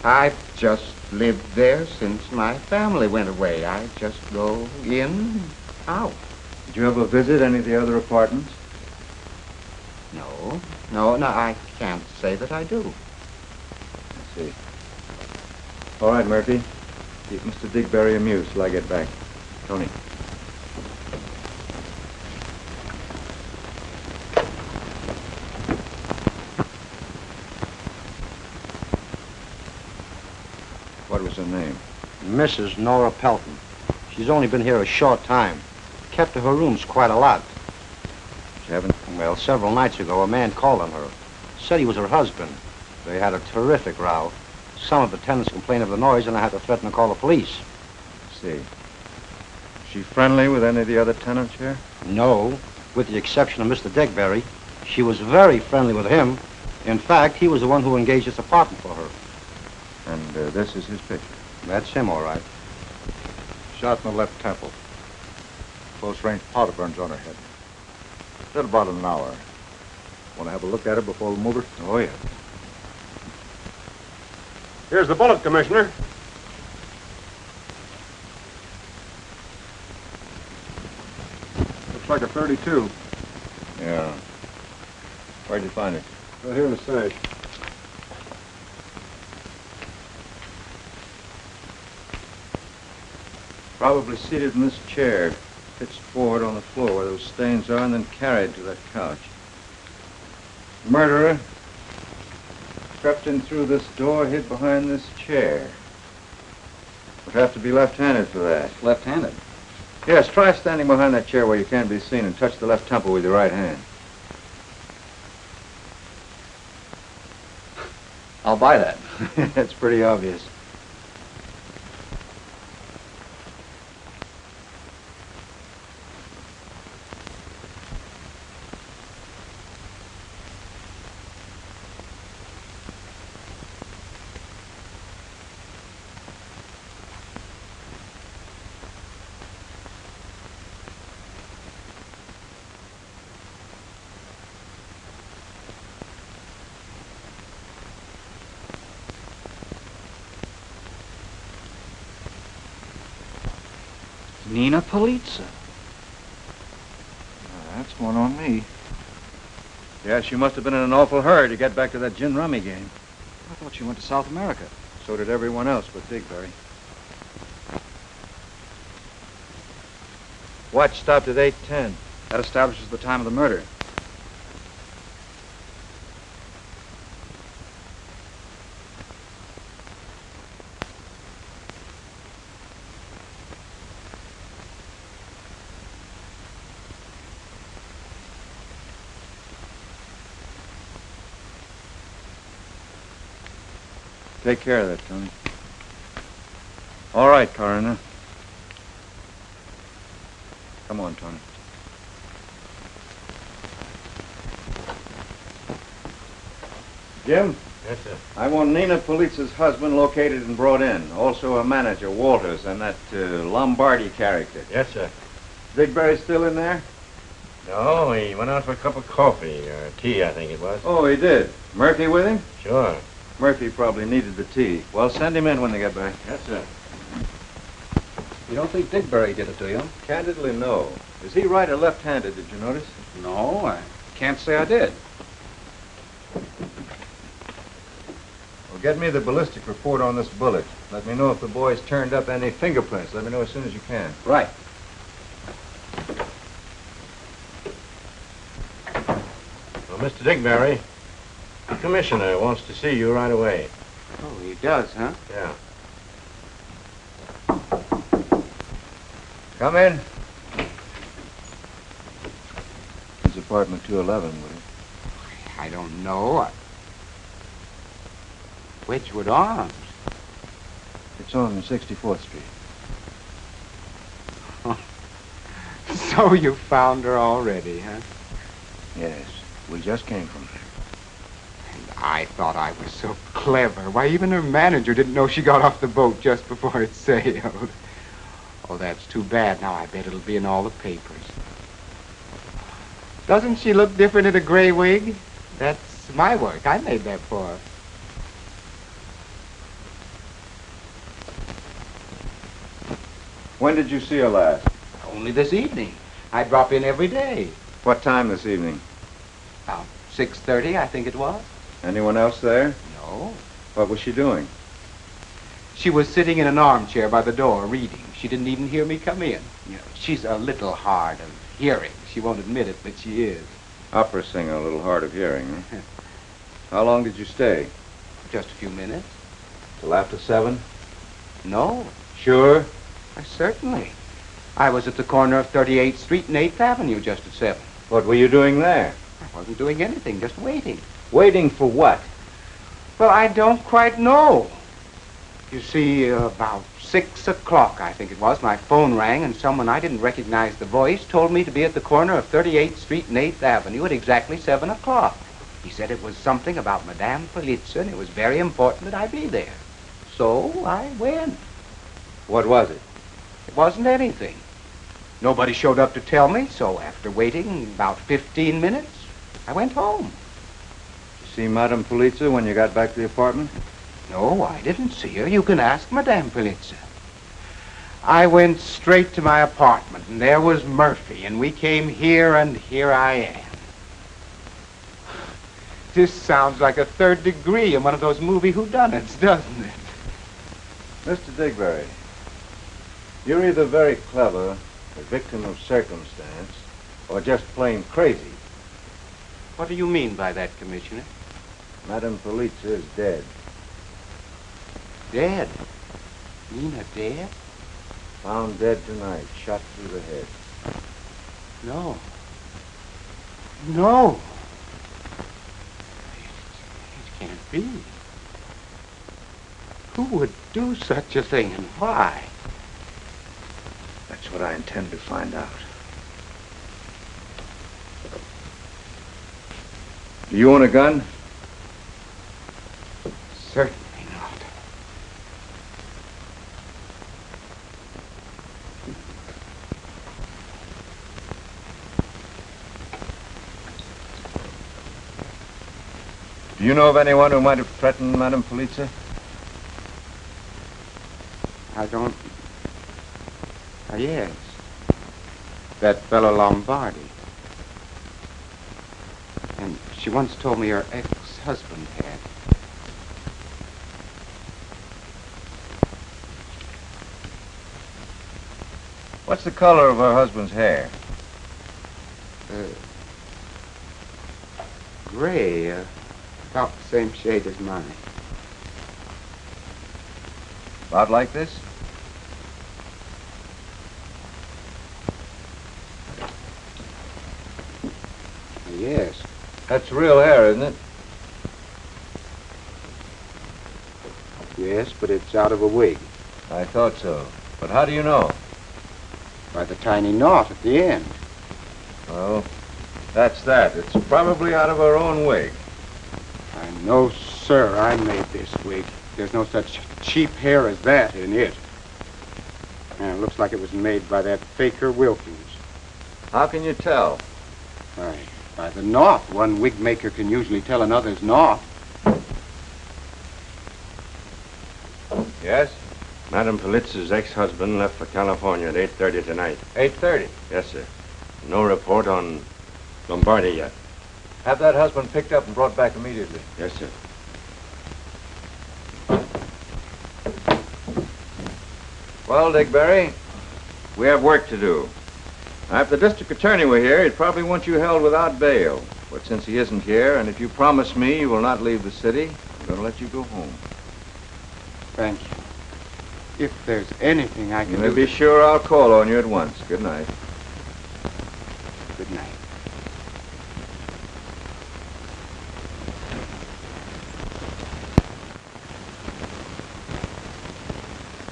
I've just lived there since my family went away. I just go in, out. Did you ever visit any of the other apartments? No, I can't say that I do. I see. All right, Murphy. Keep Mr. Digberry amused till I get back. Tony. What was her name? Mrs. Nora Pelton. She's only been here a short time. Kept to her rooms quite a lot. She haven't... Well, several nights ago, a man called on her. Said he was her husband. They had a terrific row. Some of the tenants complained of the noise, and I had to threaten to call the police. See. Is she friendly with any of the other tenants here? No, with the exception of Mr. Digberry. She was very friendly with him. In fact, he was the one who engaged this apartment for her. And this is his picture? That's him, all right. Shot in the left temple. Close-range powder burns on her head. Dead about an hour. Want to have a look at her before we move her? Oh, yeah. Here's the bullet, Commissioner. Looks like a 32. Yeah. Where'd you find it? Right here in the safe. Probably seated in this chair, pitched forward on the floor where those stains are, and then carried to that couch. Murderer crept in through this door, hid behind this chair. Would have to be left-handed for that. Left-handed? Yes, try standing behind that chair where you can't be seen and touch the left temple with your right hand. I'll buy that. That's pretty obvious. Nina Polizza. That's one on me. Yeah, she must have been in an awful hurry to get back to that gin rummy game. I thought she went to South America. So did everyone else but Digberry. Watch stopped at 8:10. That establishes the time of the murder. Take care of that, Tony. All right, Coroner. Come on, Tony. Jim? Yes, sir. I want Nina Polizza's husband located and brought in. Also a manager, Walters, and that Lombardi character. Yes, sir. Digberry still in there? No, he went out for a cup of coffee, or tea, I think it was. Oh, he did. Murphy with him? Sure. Murphy probably needed the tea. Well, send him in when they get back. Yes, sir. You don't think Digberry did it to you? Candidly, no. Is he right or left-handed, did you notice? No, I can't say I did. Well, get me the ballistic report on this bullet. Let me know if the boys turned up any fingerprints. Let me know as soon as you can. Right. Mr. Digberry, the commissioner wants to see you right away. Oh, he does, huh? Yeah. Come in. It's apartment 211, will you? I don't know. Wedgwood Arms. It's on 64th Street. So you found her already, huh? Yes, we just came from there. And I thought I was so clever. Why, even her manager didn't know she got off the boat just before it sailed. Oh, that's too bad. Now I bet it'll be in all the papers. Doesn't she look different in a gray wig? That's my work. I made that for her. When did you see her last? Only this evening. I drop in every day. What time this evening? About 6:30, I think it was. Anyone else there? No. What was she doing? She was sitting in an armchair by the door reading. She didn't even hear me come in. You know, she's a little hard of hearing. She won't admit it, but she is. Opera singer, a little hard of hearing, huh? How long did you stay? Just a few minutes. Till after 7? No. Sure? Certainly. I was at the corner of 38th Street and 8th Avenue just at 7. What were you doing there? I wasn't doing anything, just waiting. Waiting for what? Well, I don't quite know. You see, about 6 o'clock, I think it was, my phone rang and someone I didn't recognize the voice told me to be at the corner of 38th Street and 8th Avenue at exactly 7 o'clock. He said it was something about Madame Polizza and it was very important that I be there. So I went. What was it? It wasn't anything. Nobody showed up to tell me, so after waiting about 15 minutes, I went home. See Madame Polizza when you got back to the apartment? No, I didn't see her. You can ask Madame Polizza. I went straight to my apartment, and there was Murphy, and we came here, and here I am. This sounds like a third degree in one of those movie whodunits, doesn't it? Mr. Digberry, you're either very clever, a victim of circumstance, or just plain crazy. What do you mean by that, Commissioner? Madame Polizza is dead. Dead? Nina dead? Found dead tonight, shot through the head. No. No. It can't be. Who would do such a thing and why? That's what I intend to find out. Do you own a gun? Certainly not. Do you know of anyone who might have threatened Madame Polizza? I don't... yes. That fellow Lombardi. And she once told me her ex-husband had. What's the color of her husband's hair? Gray, about the same shade as mine. About like this? Yes. That's real hair, isn't it? Yes, but it's out of a wig. I thought so. But how do you know? By the tiny knot at the end. Well, that's that. It's probably out of her own wig. I know, sir, I made this wig. There's no such cheap hair as that in it. And it looks like it was made by that faker Wilkins. How can you tell? By the knot. One wig maker can usually tell another's knot. Yes? Madame Polizza's ex-husband left for California at 8:30 tonight. 8:30? Yes, sir. No report on Lombardi yet. Have that husband picked up and brought back immediately. Yes, sir. Well, Digberry, we have work to do. Now, if the district attorney were here, he'd probably want you held without bail. But since he isn't here, and if you promise me you will not leave the city, I'm going to let you go home. Thank you. If there's anything I can You do... may be sure I'll call on you at once. Good night. Good night.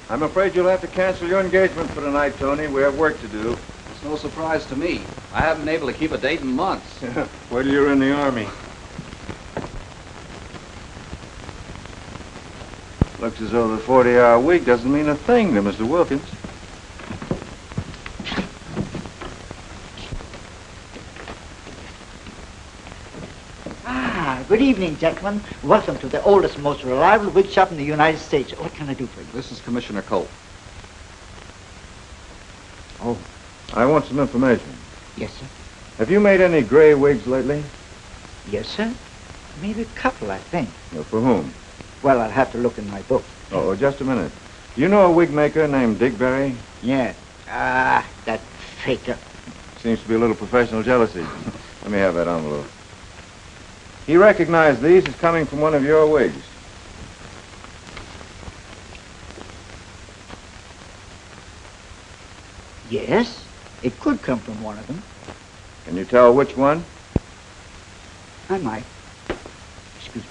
I'm afraid you'll have to cancel your engagement for tonight, Tony. We have work to do. It's no surprise to me. I haven't been able to keep a date in months. Wait till you're in the Army. Looks as though the 40-hour week doesn't mean a thing to Mr. Wilkins. Good evening, gentlemen. Welcome to the oldest, most reliable wig shop in the United States. What can I do for you? This is Commissioner Colt. Oh, I want some information. Yes, sir. Have you made any gray wigs lately? Yes, sir. Maybe a couple, I think. Well, for whom? Well, I'll have to look in my book. Oh, just a minute. Do you know a wig maker named Digberry? Yeah. That faker. Seems to be a little professional jealousy. Let me have that envelope. He recognized these as coming from one of your wigs. Yes, it could come from one of them. Can you tell which one? I might. Excuse me.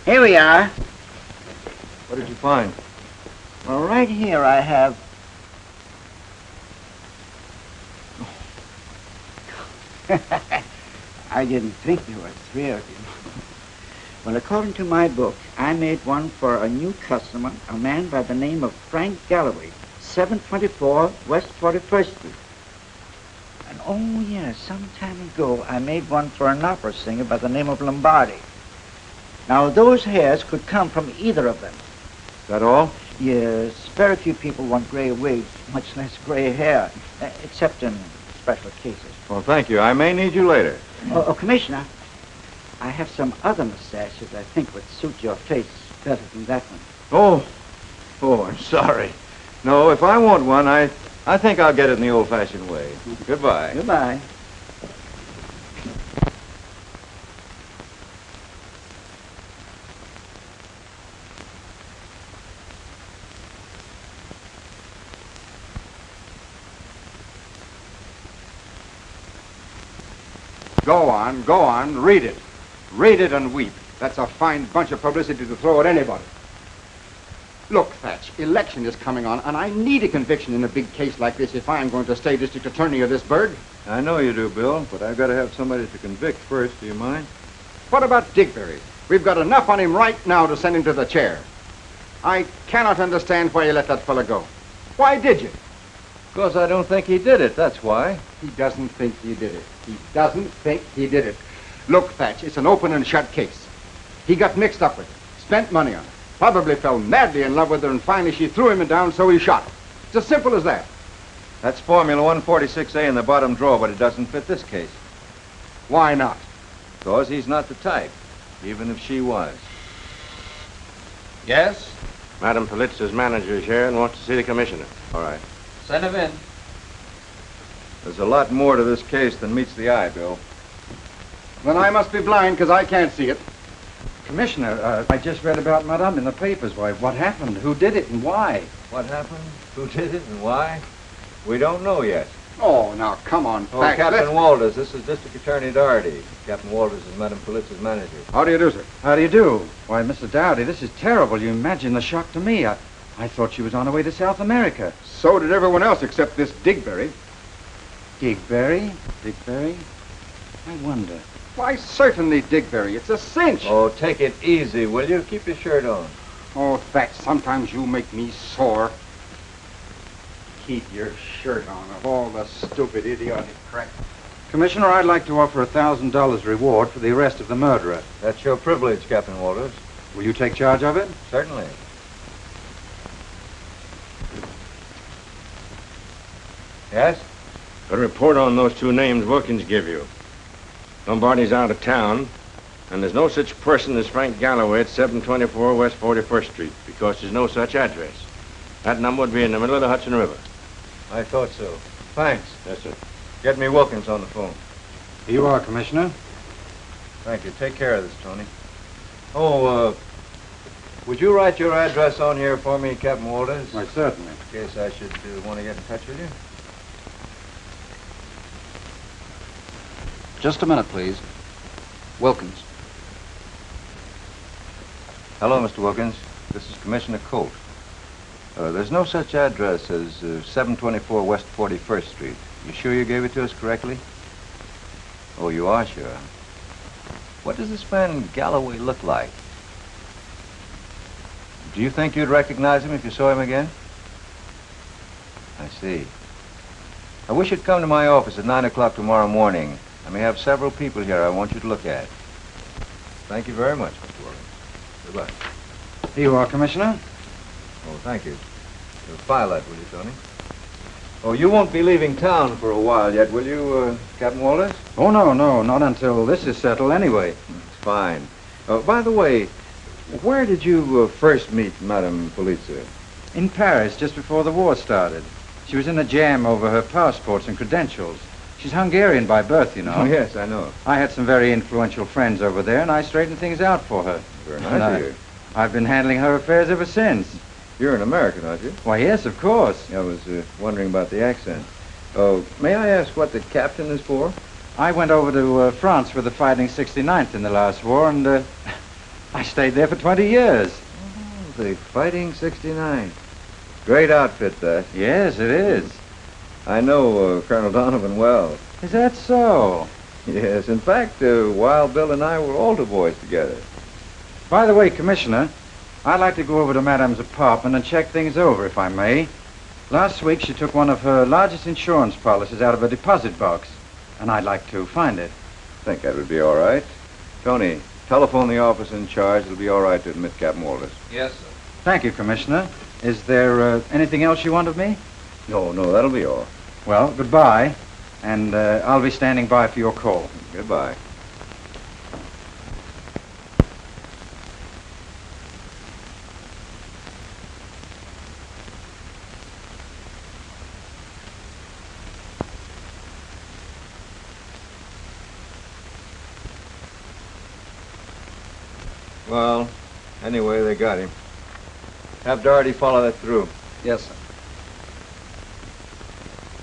Here we are. What did you find? Well, right here I have... I didn't think there were three of you. Well, according to my book, I made one for a new customer, a man by the name of Frank Galloway, 724 West 41st Street. And oh, yeah, some time ago, I made one for an opera singer by the name of Lombardi. Now, those hairs could come from either of them. Is that all? Yes, very few people want gray wigs, much less gray hair, except in special cases. Well, thank you. I may need you later. Commissioner, I have some other mustaches I think would suit your face better than that one. Oh, I'm sorry. No, if I want one, I think I'll get it in the old-fashioned way. Goodbye. Goodbye. Go on, read it. Read it and weep. That's a fine bunch of publicity to throw at anybody. Look, Thatch, election is coming on, and I need a conviction in a big case like this if I'm going to stay district attorney of this burg. I know you do, Bill, but I've got to have somebody to convict first. Do you mind? What about Digberry? We've got enough on him right now to send him to the chair. I cannot understand why you let that fella go. Why did you? Because I don't think he did it, that's why. He doesn't think he did it. He doesn't think he did it. Look, Thatch, it's an open and shut case. He got mixed up with her, spent money on her, probably fell madly in love with her, and finally she threw him down, so he shot her. It's as simple as that. That's Formula 146A in the bottom drawer, but it doesn't fit this case. Why not? Because he's not the type, even if she was. Yes? Madam Politz's manager is here and wants to see the commissioner. All right. Send him in. There's a lot more to this case than meets the eye, Bill. Then I must be blind, because I can't see it. Commissioner, I just read about Madame in the papers. Why, what happened? Who did it and why? What happened? Who did it and why? We don't know yet. Oh, now, come on, Oh, Thatch. Captain Walters, this is District Attorney Doherty. Captain Walters is Madam Politz's manager. How do you do, sir? How do you do? Why, Mr. Dowdy, this is terrible. You imagine the shock to me. I thought she was on her way to South America. So did everyone else except this Digberry. Digberry? Digberry? I wonder. Why, certainly Digberry. It's a cinch. Oh, take it easy, will you? Keep your shirt on. Oh, Thatch, sometimes you make me sore. Keep your shirt on, of all the stupid, idiotic crap. Commissioner, I'd like to offer $1,000 reward for the arrest of the murderer. That's your privilege, Captain Walters. Will you take charge of it? Certainly. Yes? A report on those two names Wilkins give you. Lombardi's out of town, and there's no such person as Frank Galloway at 724 West 41st Street, because there's no such address. That number would be in the middle of the Hudson River. I thought so. Thanks. Yes, sir. Get me Wilkins on the phone. Here you are, Commissioner. Thank you. Take care of this, Tony. Oh, would you write your address on here for me, Captain Walters? Why, certainly. In case I should want to get in touch with you. Just a minute, please. Wilkins. Hello, Mr. Wilkins. This is Commissioner Colt. There's no such address as 724 West 41st Street. You sure you gave it to us correctly? Oh, you are sure? What does this man Galloway look like? Do you think you'd recognize him if you saw him again? I see. I wish you'd come to my office at 9 o'clock tomorrow morning. I may have several people here I want you to look at. Thank you very much, Mr. Wilkins. Goodbye. Here you are, Commissioner. Oh, thank you. File that, will you, Tony? Oh, you won't be leaving town for a while yet, will you, Captain Walters? Oh, no, not until this is settled anyway. It's fine. By the way, where did you first meet Madame Polizia? In Paris, just before the war started. She was in a jam over her passports and credentials. She's Hungarian by birth, you know. Oh, yes, I know. I had some very influential friends over there, and I straightened things out for her. Very nice of you. I've been handling her affairs ever since. You're an American, aren't you? Why, yes, of course. I was wondering about the accent. Oh, may I ask what the captain is for? I went over to France for the Fighting 69th in the last war, and I stayed there for 20 years. Oh, the Fighting 69. Great outfit, that. Yes, it is. I know Colonel Donovan well. Is that so? Yes, in fact, Wild Bill and I were altar boys together. By the way, Commissioner, I'd like to go over to Madame's apartment and check things over, if I may. Last week, she took one of her largest insurance policies out of a deposit box, and I'd like to find it. I think that would be all right. Tony, telephone the officer in charge. It'll be all right to admit Captain Walters. Yes, sir. Thank you, Commissioner. Is there anything else you want of me? No, that'll be all. Well, goodbye, and I'll be standing by for your call. Goodbye. Well, anyway, they got him. Have Doherty follow that through. Yes, sir.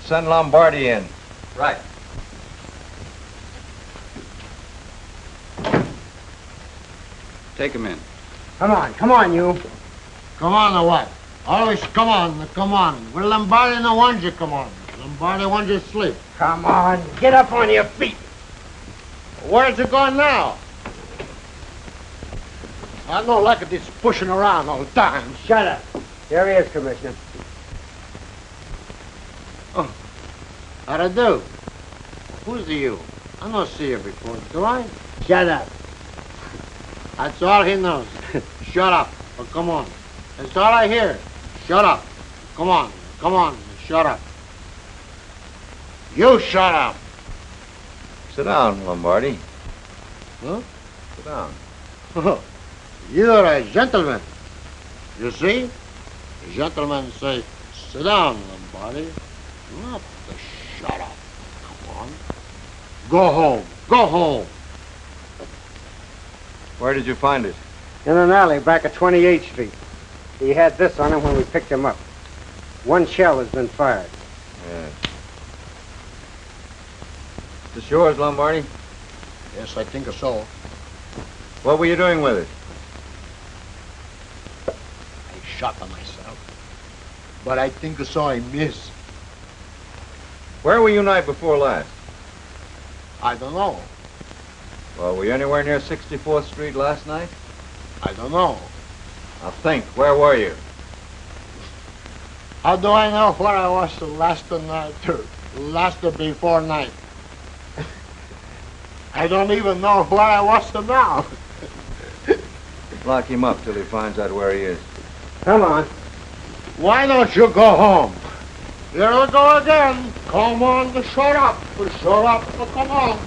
Send Lombardi in. Right. Take him in. Come on, you. Come on, or what? Always come on. Well, Lombardi no wants you come on. Lombardi wants you to sleep. Come on, get up on your feet. Where's you going now? I don't like this pushing around all the time. Shut up. Here he is, Commissioner. Oh, how to do? Who's you? I don't see you before, do I? Shut up. That's all he knows. Shut up. Well, come on. That's all I hear. Shut up. Come on. Shut up. You shut up. Sit down, Lombardi. Huh? Sit down. You're a gentleman. You see? The gentlemen say, sit down, Lombardi. Not to shut up. Come on. Go home. Where did you find it? In an alley back at 28th Street. He had this on him when we picked him up. One shell has been fired. Yeah. Is this yours, Lombardi? Yes, I think so. What were you doing with it? I shot myself. But I think so I missed. Where were you night before last? I don't know. Well, were you anywhere near 64th Street last night? I don't know. Now think, where were you? How do I know where I was last night or last before night? I don't even know where I was now. Lock him up till he finds out where he is. Come on. Why don't you go home? Here we go again. Come on, shut up. Shut up. Come on.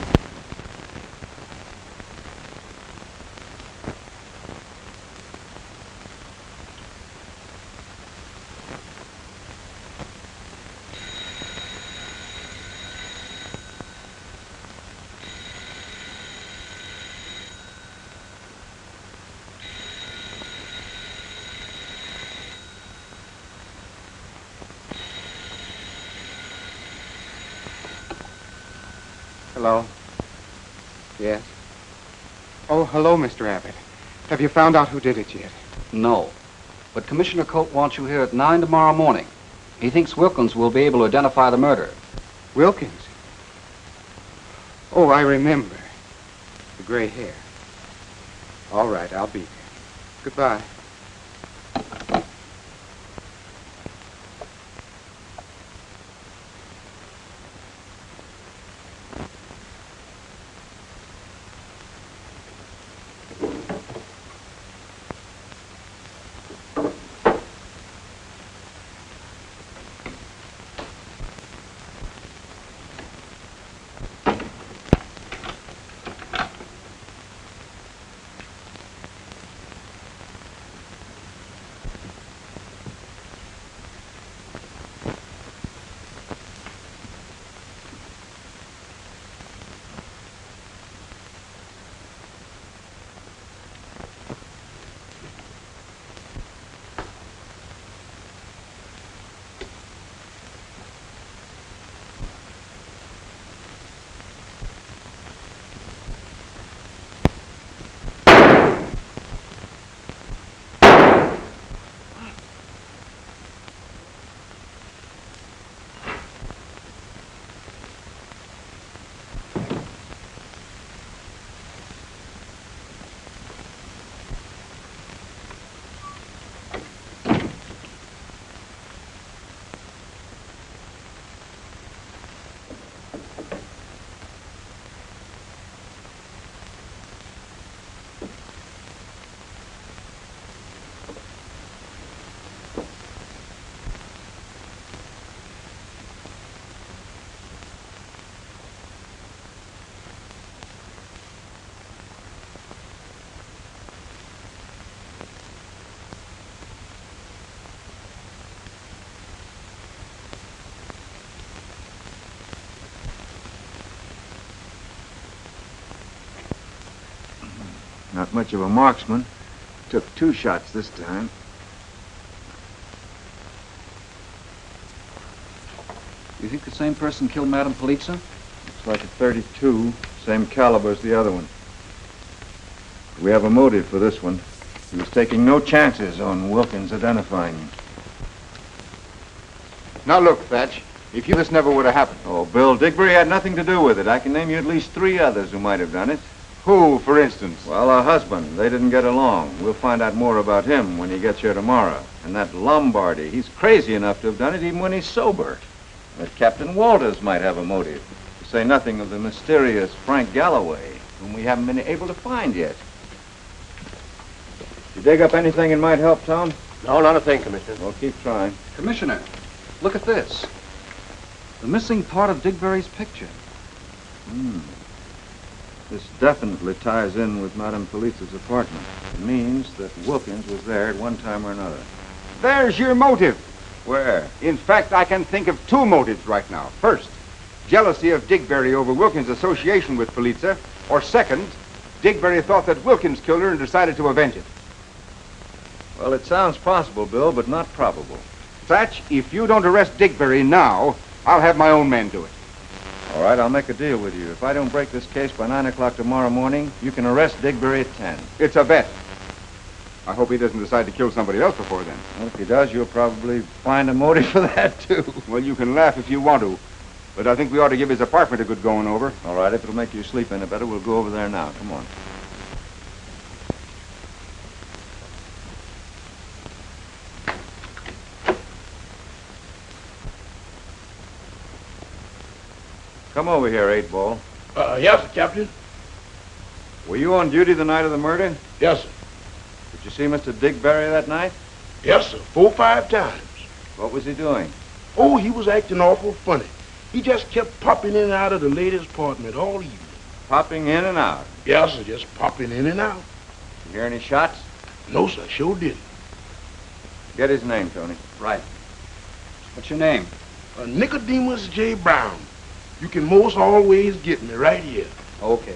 Hello? Yes? Oh, hello, Mr. Abbott. Have you found out who did it yet? No. But Commissioner Colt wants you here at 9 tomorrow morning. He thinks Wilkins will be able to identify the murderer. Wilkins? Oh, I remember. The gray hair. All right, I'll be there. Goodbye. Not much of a marksman. Took 2 shots this time. You think the same person killed Madame Polizza? Looks like a .32, same caliber as the other one. We have a motive for this one. He was taking no chances on Wilkins identifying him. Now look, Thatch. If this never would have happened. Oh, Bill, Digberry had nothing to do with it. I can name you at least 3 others who might have done it. Who, for instance? Well, her husband. They didn't get along. We'll find out more about him when he gets here tomorrow. And that Lombardi, he's crazy enough to have done it even when he's sober. That Captain Walters might have a motive. To say nothing of the mysterious Frank Galloway, whom we haven't been able to find yet. You dig up anything that might help, Tom? No, not a thing, Commissioner. Well, keep trying. Commissioner, look at this. The missing part of Digberry's picture. This definitely ties in with Madame Polizza's apartment. It means that Wilkins was there at one time or another. There's your motive. Where? In fact, I can think of 2 motives right now. First, jealousy of Digberry over Wilkins' association with Polizza. Or second, Digberry thought that Wilkins killed her and decided to avenge it. Well, it sounds possible, Bill, but not probable. Thatch, if you don't arrest Digberry now, I'll have my own men do it. All right, I'll make a deal with you. If I don't break this case by 9 o'clock tomorrow morning, you can arrest Digberry at 10. It's a bet. I hope he doesn't decide to kill somebody else before then. Well, if he does, you'll probably find a motive for that, too. Well, you can laugh if you want to, but I think we ought to give his apartment a good going over. All right, if it'll make you sleep any better, we'll go over there now. Come on. Come over here, 8-Ball. Yes, Captain. Were you on duty the night of the murder? Yes, sir. Did you see Mr. Digberry that night? Yes, sir. 4 or 5 times. What was he doing? Oh, he was acting awful funny. He just kept popping in and out of the lady's apartment all evening. Popping in and out? Yes, sir. Just popping in and out. You hear any shots? No, sir. Sure didn't. Get his name, Tony. Right. What's your name? Nicodemus J. Brown. You can most always get me right here. Okay.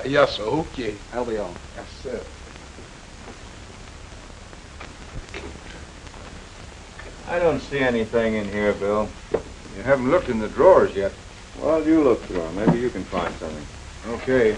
Yes, sir. Okay. That'll be all. Yes, sir. I don't see anything in here, Bill. You haven't looked in the drawers yet. Well, you look through them. Maybe you can find something. Okay.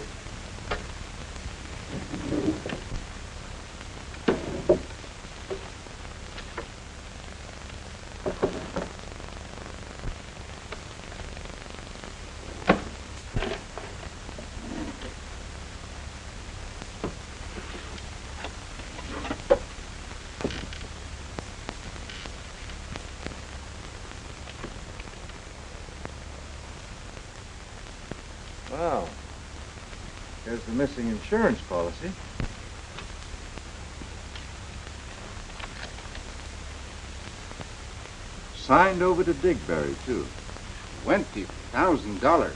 Well, there's the missing insurance policy. Signed over to Digberry, too. $20,000.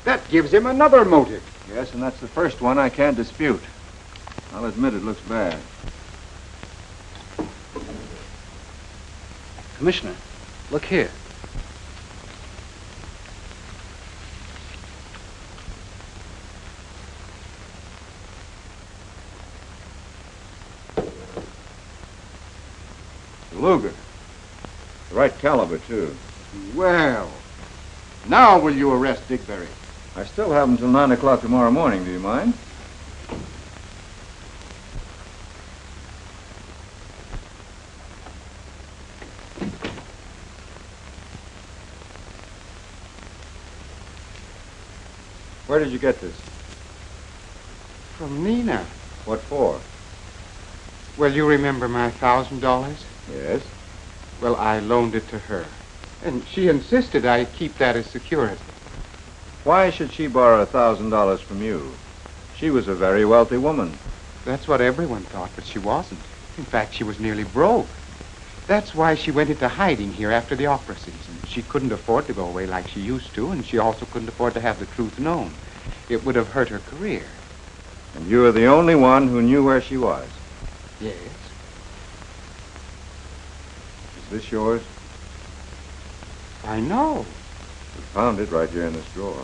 That gives him another motive. Yes, and that's the first one I can't dispute. I'll admit it looks bad. Commissioner, look here. Luger. The right caliber, too. Well, now will you arrest Digberry? I still have until 9 o'clock tomorrow morning. Do you mind? Where did you get this? From Nina. What for? Well, you remember my $1,000? Yes. Well, I loaned it to her. And she insisted I keep that as security. Why should she borrow $1,000 from you? She was a very wealthy woman. That's what everyone thought, but she wasn't. In fact, she was nearly broke. That's why she went into hiding here after the opera season. She couldn't afford to go away like she used to, and she also couldn't afford to have the truth known. It would have hurt her career. And you were the only one who knew where she was. Yes. Is this yours? I know. We found it right here in this drawer.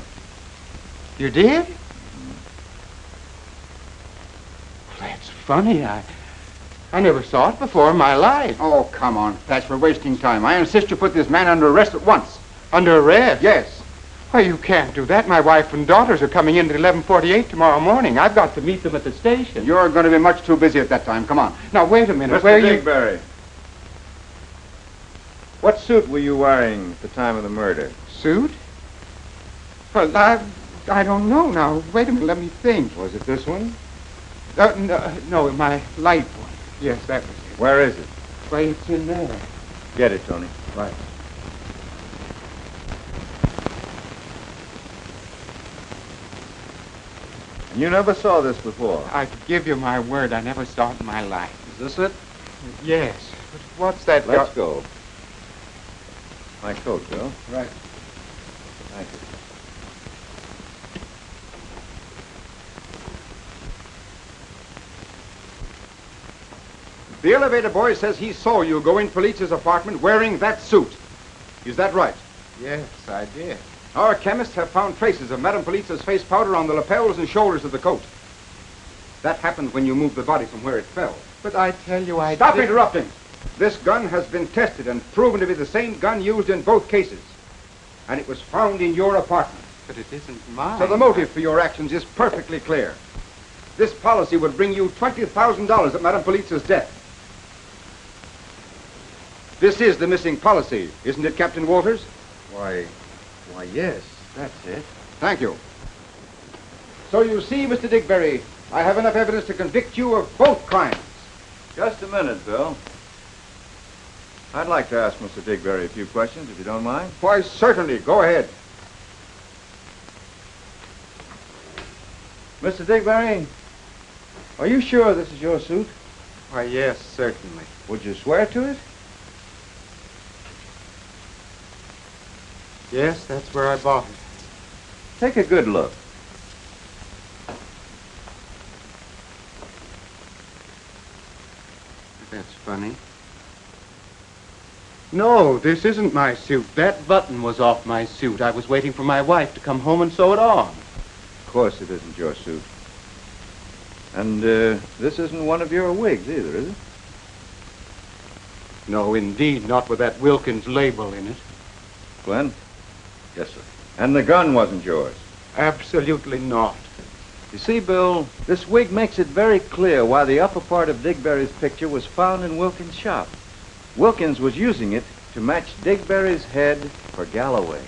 You did? That's funny. I never saw it before in my life. Oh, come on, Thatch, we're wasting time. I insist you put this man under arrest at once. Under arrest? Yes. Why, you can't do that. My wife and daughters are coming in at 11:48 tomorrow morning. I've got to meet them at the station. You're going to be much too busy at that time. Come on. Now, wait a minute. Mr. Where you... Digberry. What suit were you wearing at the time of the murder? Suit? Well, I don't know now. Wait a minute. Let me think. Was it this one? No, my light one. Yes, that was it. Where is it? Why, it's in there. Get it, Tony. Right. And you never saw this before? I give you my word, I never saw it in my life. Is this it? Yes. But what's that? Let's go. My coat, Bill. Right. Thank you. The elevator boy says he saw you go in Police's apartment wearing that suit. Is that right? Yes, I did. Our chemists have found traces of Madame Police's face powder on the lapels and shoulders of the coat. That happened when you moved the body from where it fell. But I tell you, I Stop did... interrupting! This gun has been tested and proven to be the same gun used in both cases. And it was found in your apartment. But it isn't mine. So the motive for your actions is perfectly clear. This policy would bring you $20,000 at Madame Police's death. This is the missing policy, isn't it, Captain Walters? Why, yes, that's it. Thank you. So you see, Mr. Digberry, I have enough evidence to convict you of both crimes. Just a minute, Bill. I'd like to ask Mr. Digberry a few questions, if you don't mind. Why, certainly. Go ahead. Mr. Digberry, are you sure this is your suit? Why, yes, certainly. Would you swear to it? Yes, that's where I bought it. Take a good look. That's funny. No, this isn't my suit. That button was off my suit. I was waiting for my wife to come home and sew it on. Of course it isn't your suit. And this isn't one of your wigs either, is it? No, indeed, not with that Wilkins label in it. Glenn? Yes, sir. And the gun wasn't yours? Absolutely not. You see, Bill, this wig makes it very clear why the upper part of Digberry's picture was found in Wilkins' shop. Wilkins was using it to match Digberry's head for Galloway.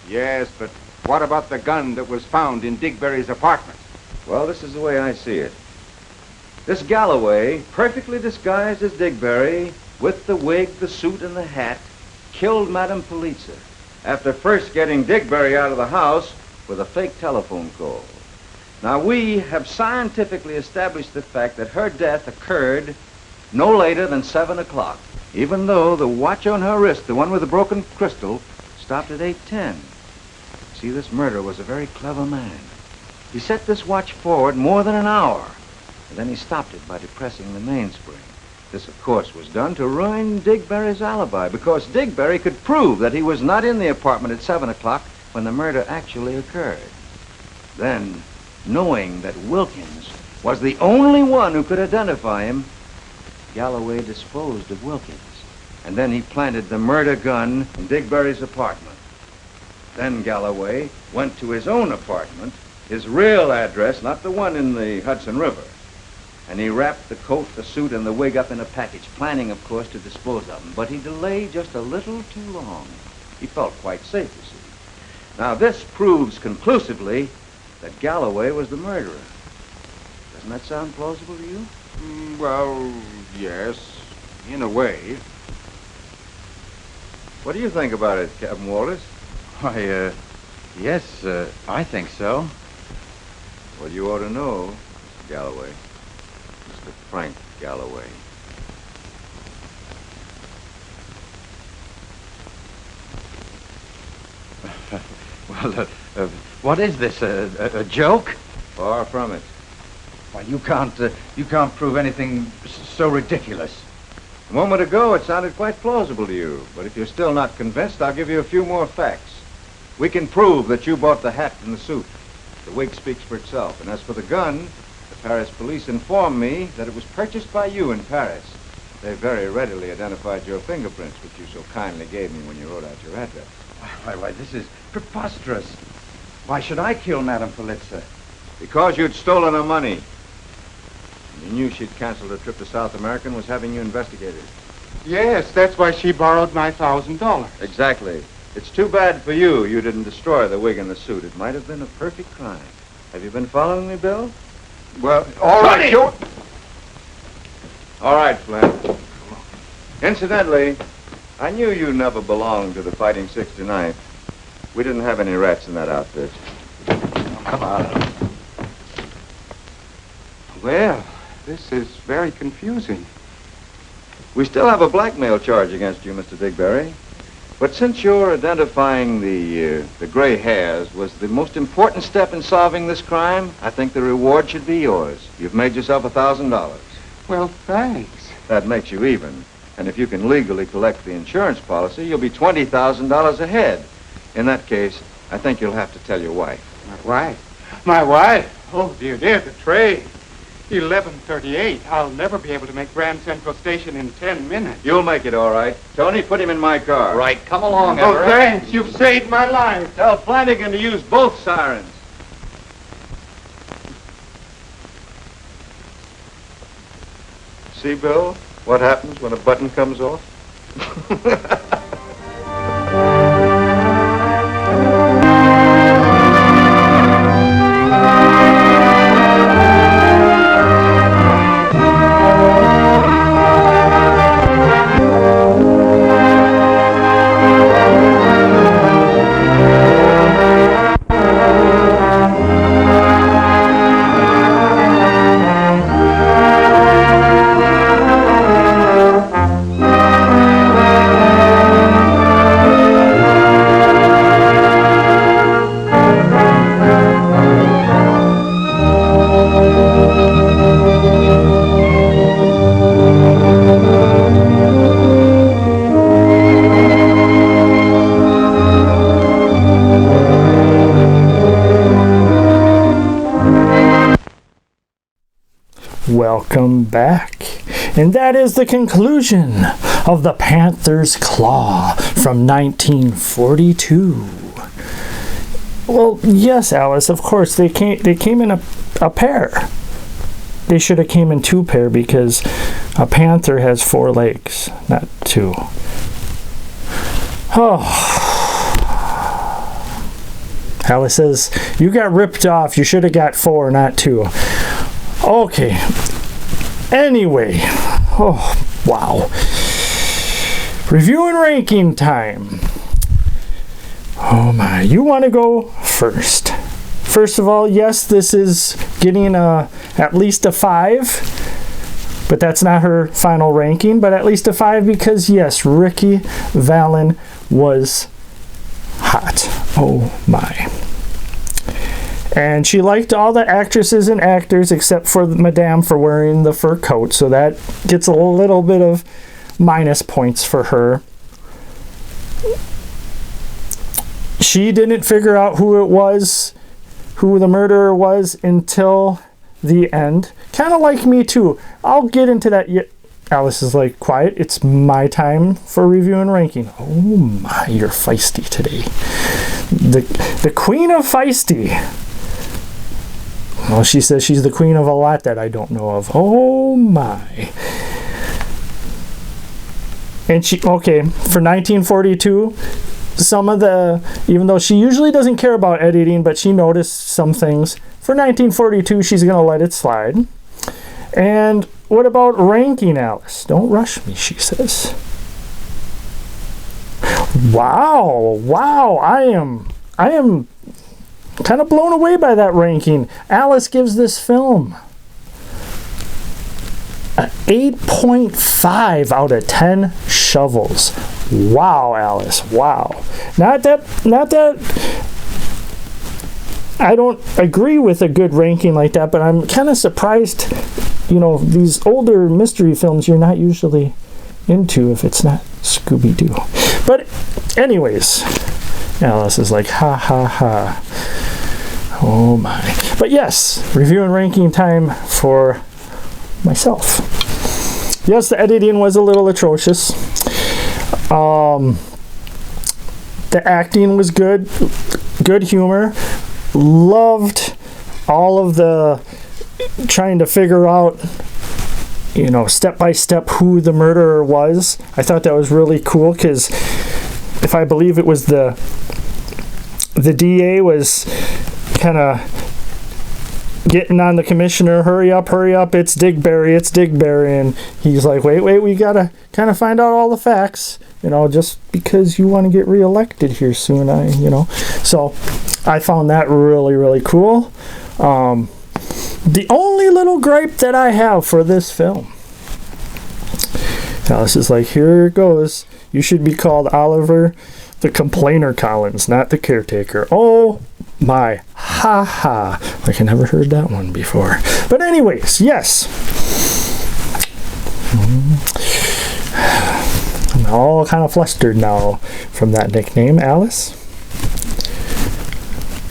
Yes, but what about the gun that was found in Digberry's apartment? Well, this is the way I see it. This Galloway, perfectly disguised as Digberry, with the wig, the suit, and the hat, killed Madame Polizza after first getting Digberry out of the house with a fake telephone call. Now, we have scientifically established the fact that her death occurred no later than 7 o'clock, even though the watch on her wrist, the one with the broken crystal, stopped at 8:10. See, this murderer was a very clever man. He set this watch forward more than an hour, and then he stopped it by depressing the mainspring. This, of course, was done to ruin Digberry's alibi, because Digberry could prove that he was not in the apartment at 7 o'clock when the murder actually occurred. Then, knowing that Wilkins was the only one who could identify him, Galloway disposed of Wilkins, and then he planted the murder gun in Digberry's apartment. Then Galloway went to his own apartment, his real address, not the one in the Hudson River, and he wrapped the coat, the suit, and the wig up in a package, planning, of course, to dispose of them. But he delayed just a little too long. He felt quite safe, you see. Now, this proves conclusively that Galloway was the murderer. Doesn't that sound plausible to you? Well, yes, in a way. What do you think about it, Captain Walters? Why, yes, I think so. Well, you ought to know, Mr. Galloway. Mr. Frank Galloway. Well, what is this, a joke? Far from it. Why, you can't prove anything so ridiculous. A moment ago, it sounded quite plausible to you, but if you're still not convinced, I'll give you a few more facts. We can prove that you bought the hat and the suit. The wig speaks for itself. And as for the gun, the Paris police informed me that it was purchased by you in Paris. They very readily identified your fingerprints, which you so kindly gave me when you wrote out your address. Why, this is preposterous. Why should I kill Madame Polizza? Because you'd stolen her money. You knew she'd canceled her trip to South America and was having you investigated. Yes, that's why she borrowed my $1,000. Exactly. It's too bad for you didn't destroy the wig and the suit. It might have been a perfect crime. Have you been following me, Bill? Well, all right, Joe. All right, Flynn. Incidentally, I knew you never belonged to the Fighting 69th. We didn't have any rats in that outfit. Come on. Well, this is very confusing. We still have a blackmail charge against you, Mr. Digberry. But since you're identifying the gray hairs was the most important step in solving this crime, I think the reward should be yours. You've made yourself $1,000. Well, thanks. That makes you even. And if you can legally collect the insurance policy, you'll be $20,000 ahead. In that case, I think you'll have to tell your wife. My wife? My wife? Oh, dear, the train. 11:38. I'll never be able to make Grand Central Station in 10 minutes. You'll make it all right. Tony, put him in my car. Right. Come along, Oh, Everett. thanks. You've saved my life. Tell Flanagan to use both sirens. See, Bill, what happens when a button comes off? Welcome back. And that is the conclusion of the Panther's Claw from 1942. Well, yes, Alice, of course, they came in a pair. They should have came in 2 pair because a panther has 4 legs, not 2. Oh. Alice says, you got ripped off. You should have got 4, not 2. Okay. Anyway. Oh, wow. Review and ranking time. Oh my. You want to go first. First of all, yes, this is getting at least a 5. But that's not her final ranking, but at least a 5 because, yes, Ricky Vallin was hot. Oh my. And she liked all the actresses and actors except for Madame for wearing the fur coat. So that gets a little bit of minus points for her. She didn't figure out who the murderer was until the end. Kind of like me too. I'll get into that yet. Alice is like, quiet, it's my time for review and ranking. Oh my, you're feisty today. The queen of feisty. Well, she says she's the queen of a lot that I don't know of. Oh my. And okay, for 1942, some of even though she usually doesn't care about editing, but she noticed some things. For 1942, she's going to let it slide. And what about ranking, Alice? Don't rush me, she says. Wow, I am kind of blown away by that ranking. Alice gives this film an 8.5 out of 10 shovels. Wow, Alice, wow. Not that I don't agree with a good ranking like that, but I'm kind of surprised, these older mystery films you're not usually into if it's not Scooby-Doo. But anyways, Alice is like, ha ha ha. Oh my. But yes, review and ranking time for myself. Yes, the editing was a little atrocious. The acting was good humor. Loved all of the trying to figure out, step by step who the murderer was. I thought that was really cool because if I believe it was the DA was kind of getting on the commissioner, hurry up, it's Digberry, and he's like, wait, we gotta kind of find out all the facts, just because you want to get reelected here soon, so I found that really, really cool. The only little gripe that I have for this film, Alice is like, here it goes, you should be called Oliver the Complainer Collins, not the Caretaker. Oh my, ha ha. Like I never heard that one before. But anyways, yes. I'm all kind of flustered now from that nickname, Alice.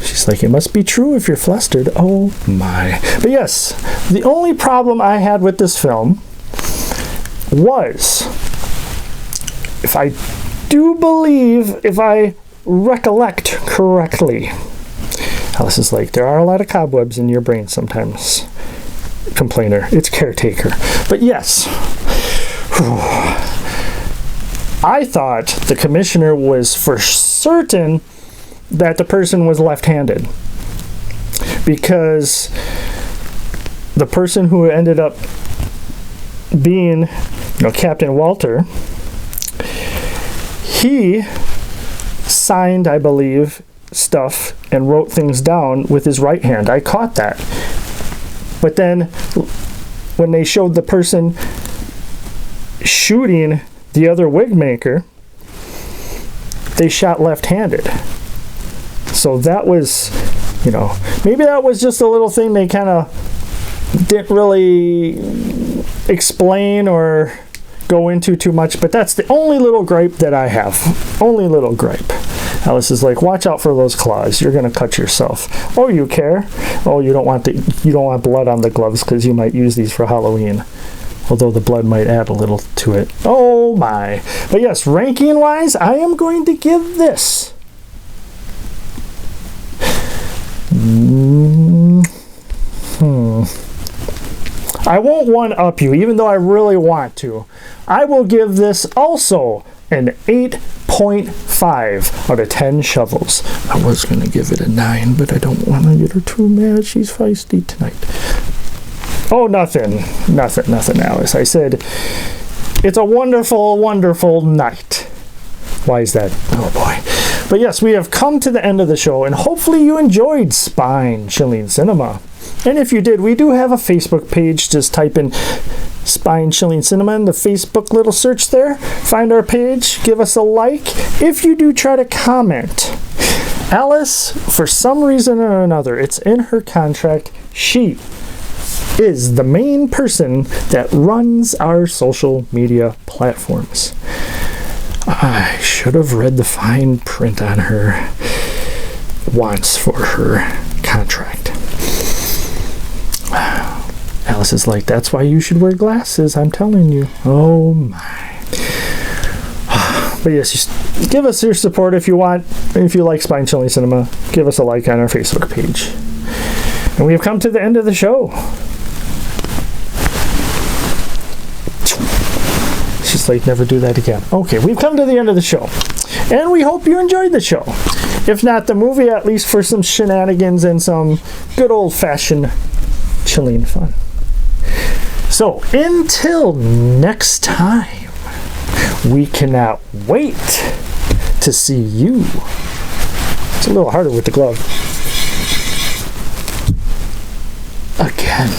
She's like, it must be true if you're flustered. Oh my. But yes, the only problem I had with this film was, if I recollect correctly, Alice is like, there are a lot of cobwebs in your brain sometimes, Complainer. It's Caretaker. But yes, I thought the commissioner was for certain that the person was left-handed, because the person who ended up being, Captain Walter, he signed, I believe, stuff and wrote things down with his right hand. I caught that. But then when they showed the person shooting the other wig maker, they shot left-handed. So that was, maybe that was just a little thing they kind of didn't really explain or go into too much, but that's the only little gripe that I have. Only little gripe. Alice is like, watch out for those claws. You're going to cut yourself. Oh, you care? Oh, you don't want blood on the gloves because you might use these for Halloween. Although the blood might add a little to it. Oh my. But yes, ranking wise, I am going to give this. I won't one-up you, even though I really want to. I will give this also an 8.5 out of 10 shovels. I was going to give it a 9, but I don't want to get her too mad. She's feisty tonight. Oh, nothing, Alice. I said, it's a wonderful, wonderful night. Why is that? Oh, boy. But yes, we have come to the end of the show, and hopefully you enjoyed Spine-Chilling Cinema. And if you did, we do have a Facebook page. Just type in Spine-Chilling Cinema in the Facebook little search there. Find our page. Give us a like. If you do try to comment, Alice, for some reason or another, it's in her contract, she is the main person that runs our social media platforms. I should have read the fine print on her wants for her contract. Alice is like, that's why you should wear glasses, I'm telling you. Oh my. But yes, just give us your support if you want. If you like Spine-Chilling Cinema, give us a like on our Facebook page. And we have come to the end of the show. She's like, never do that again. Okay, we've come to the end of the show. And we hope you enjoyed the show. If not the movie, at least for some shenanigans and some good old-fashioned chilling fun. So, until next time, we cannot wait to see you. It's a little harder with the glove. Again.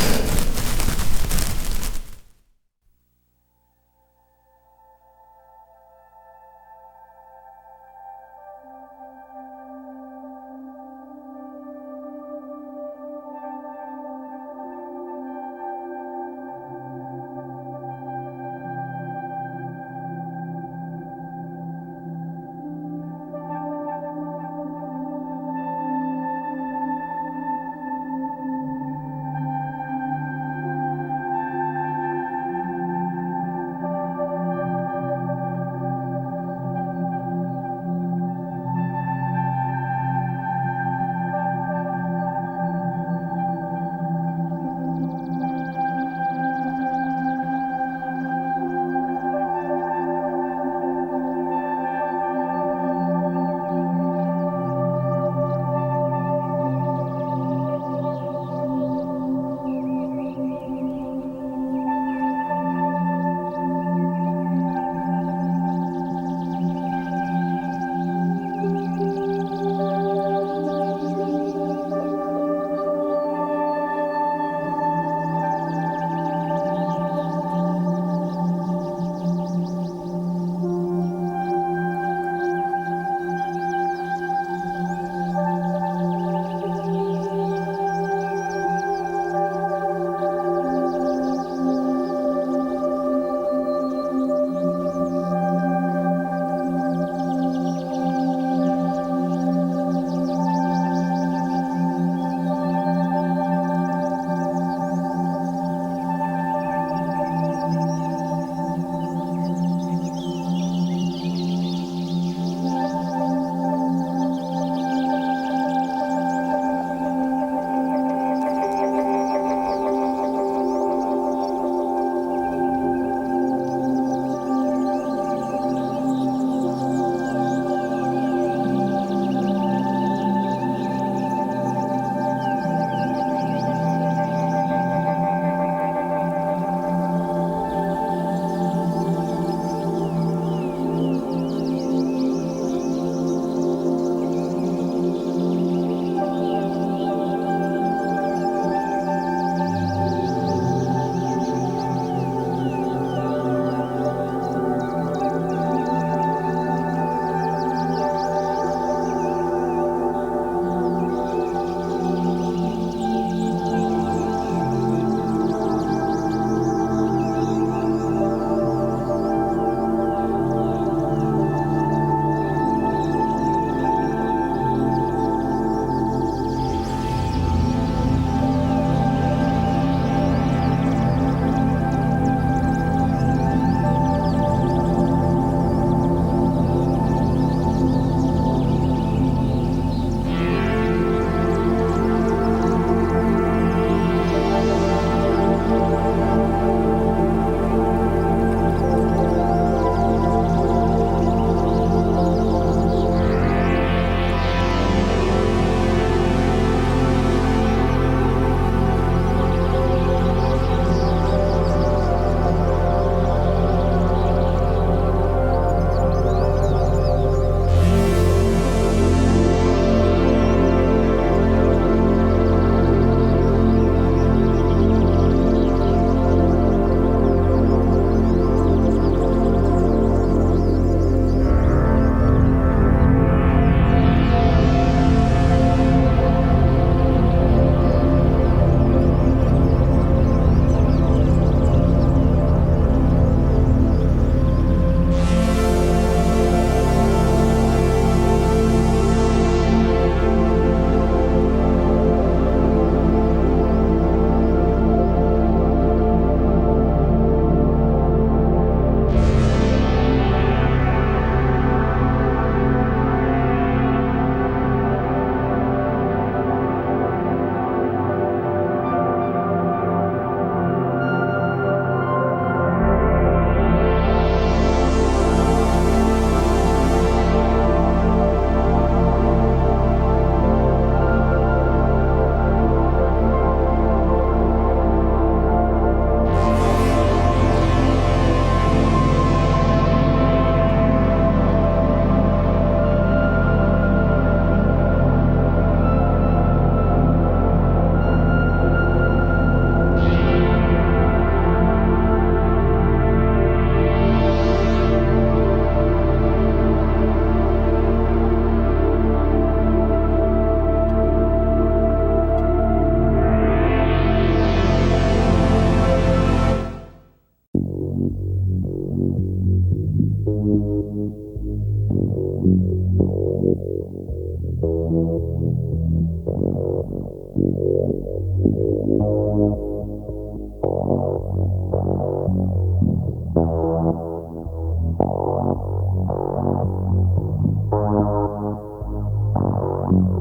you.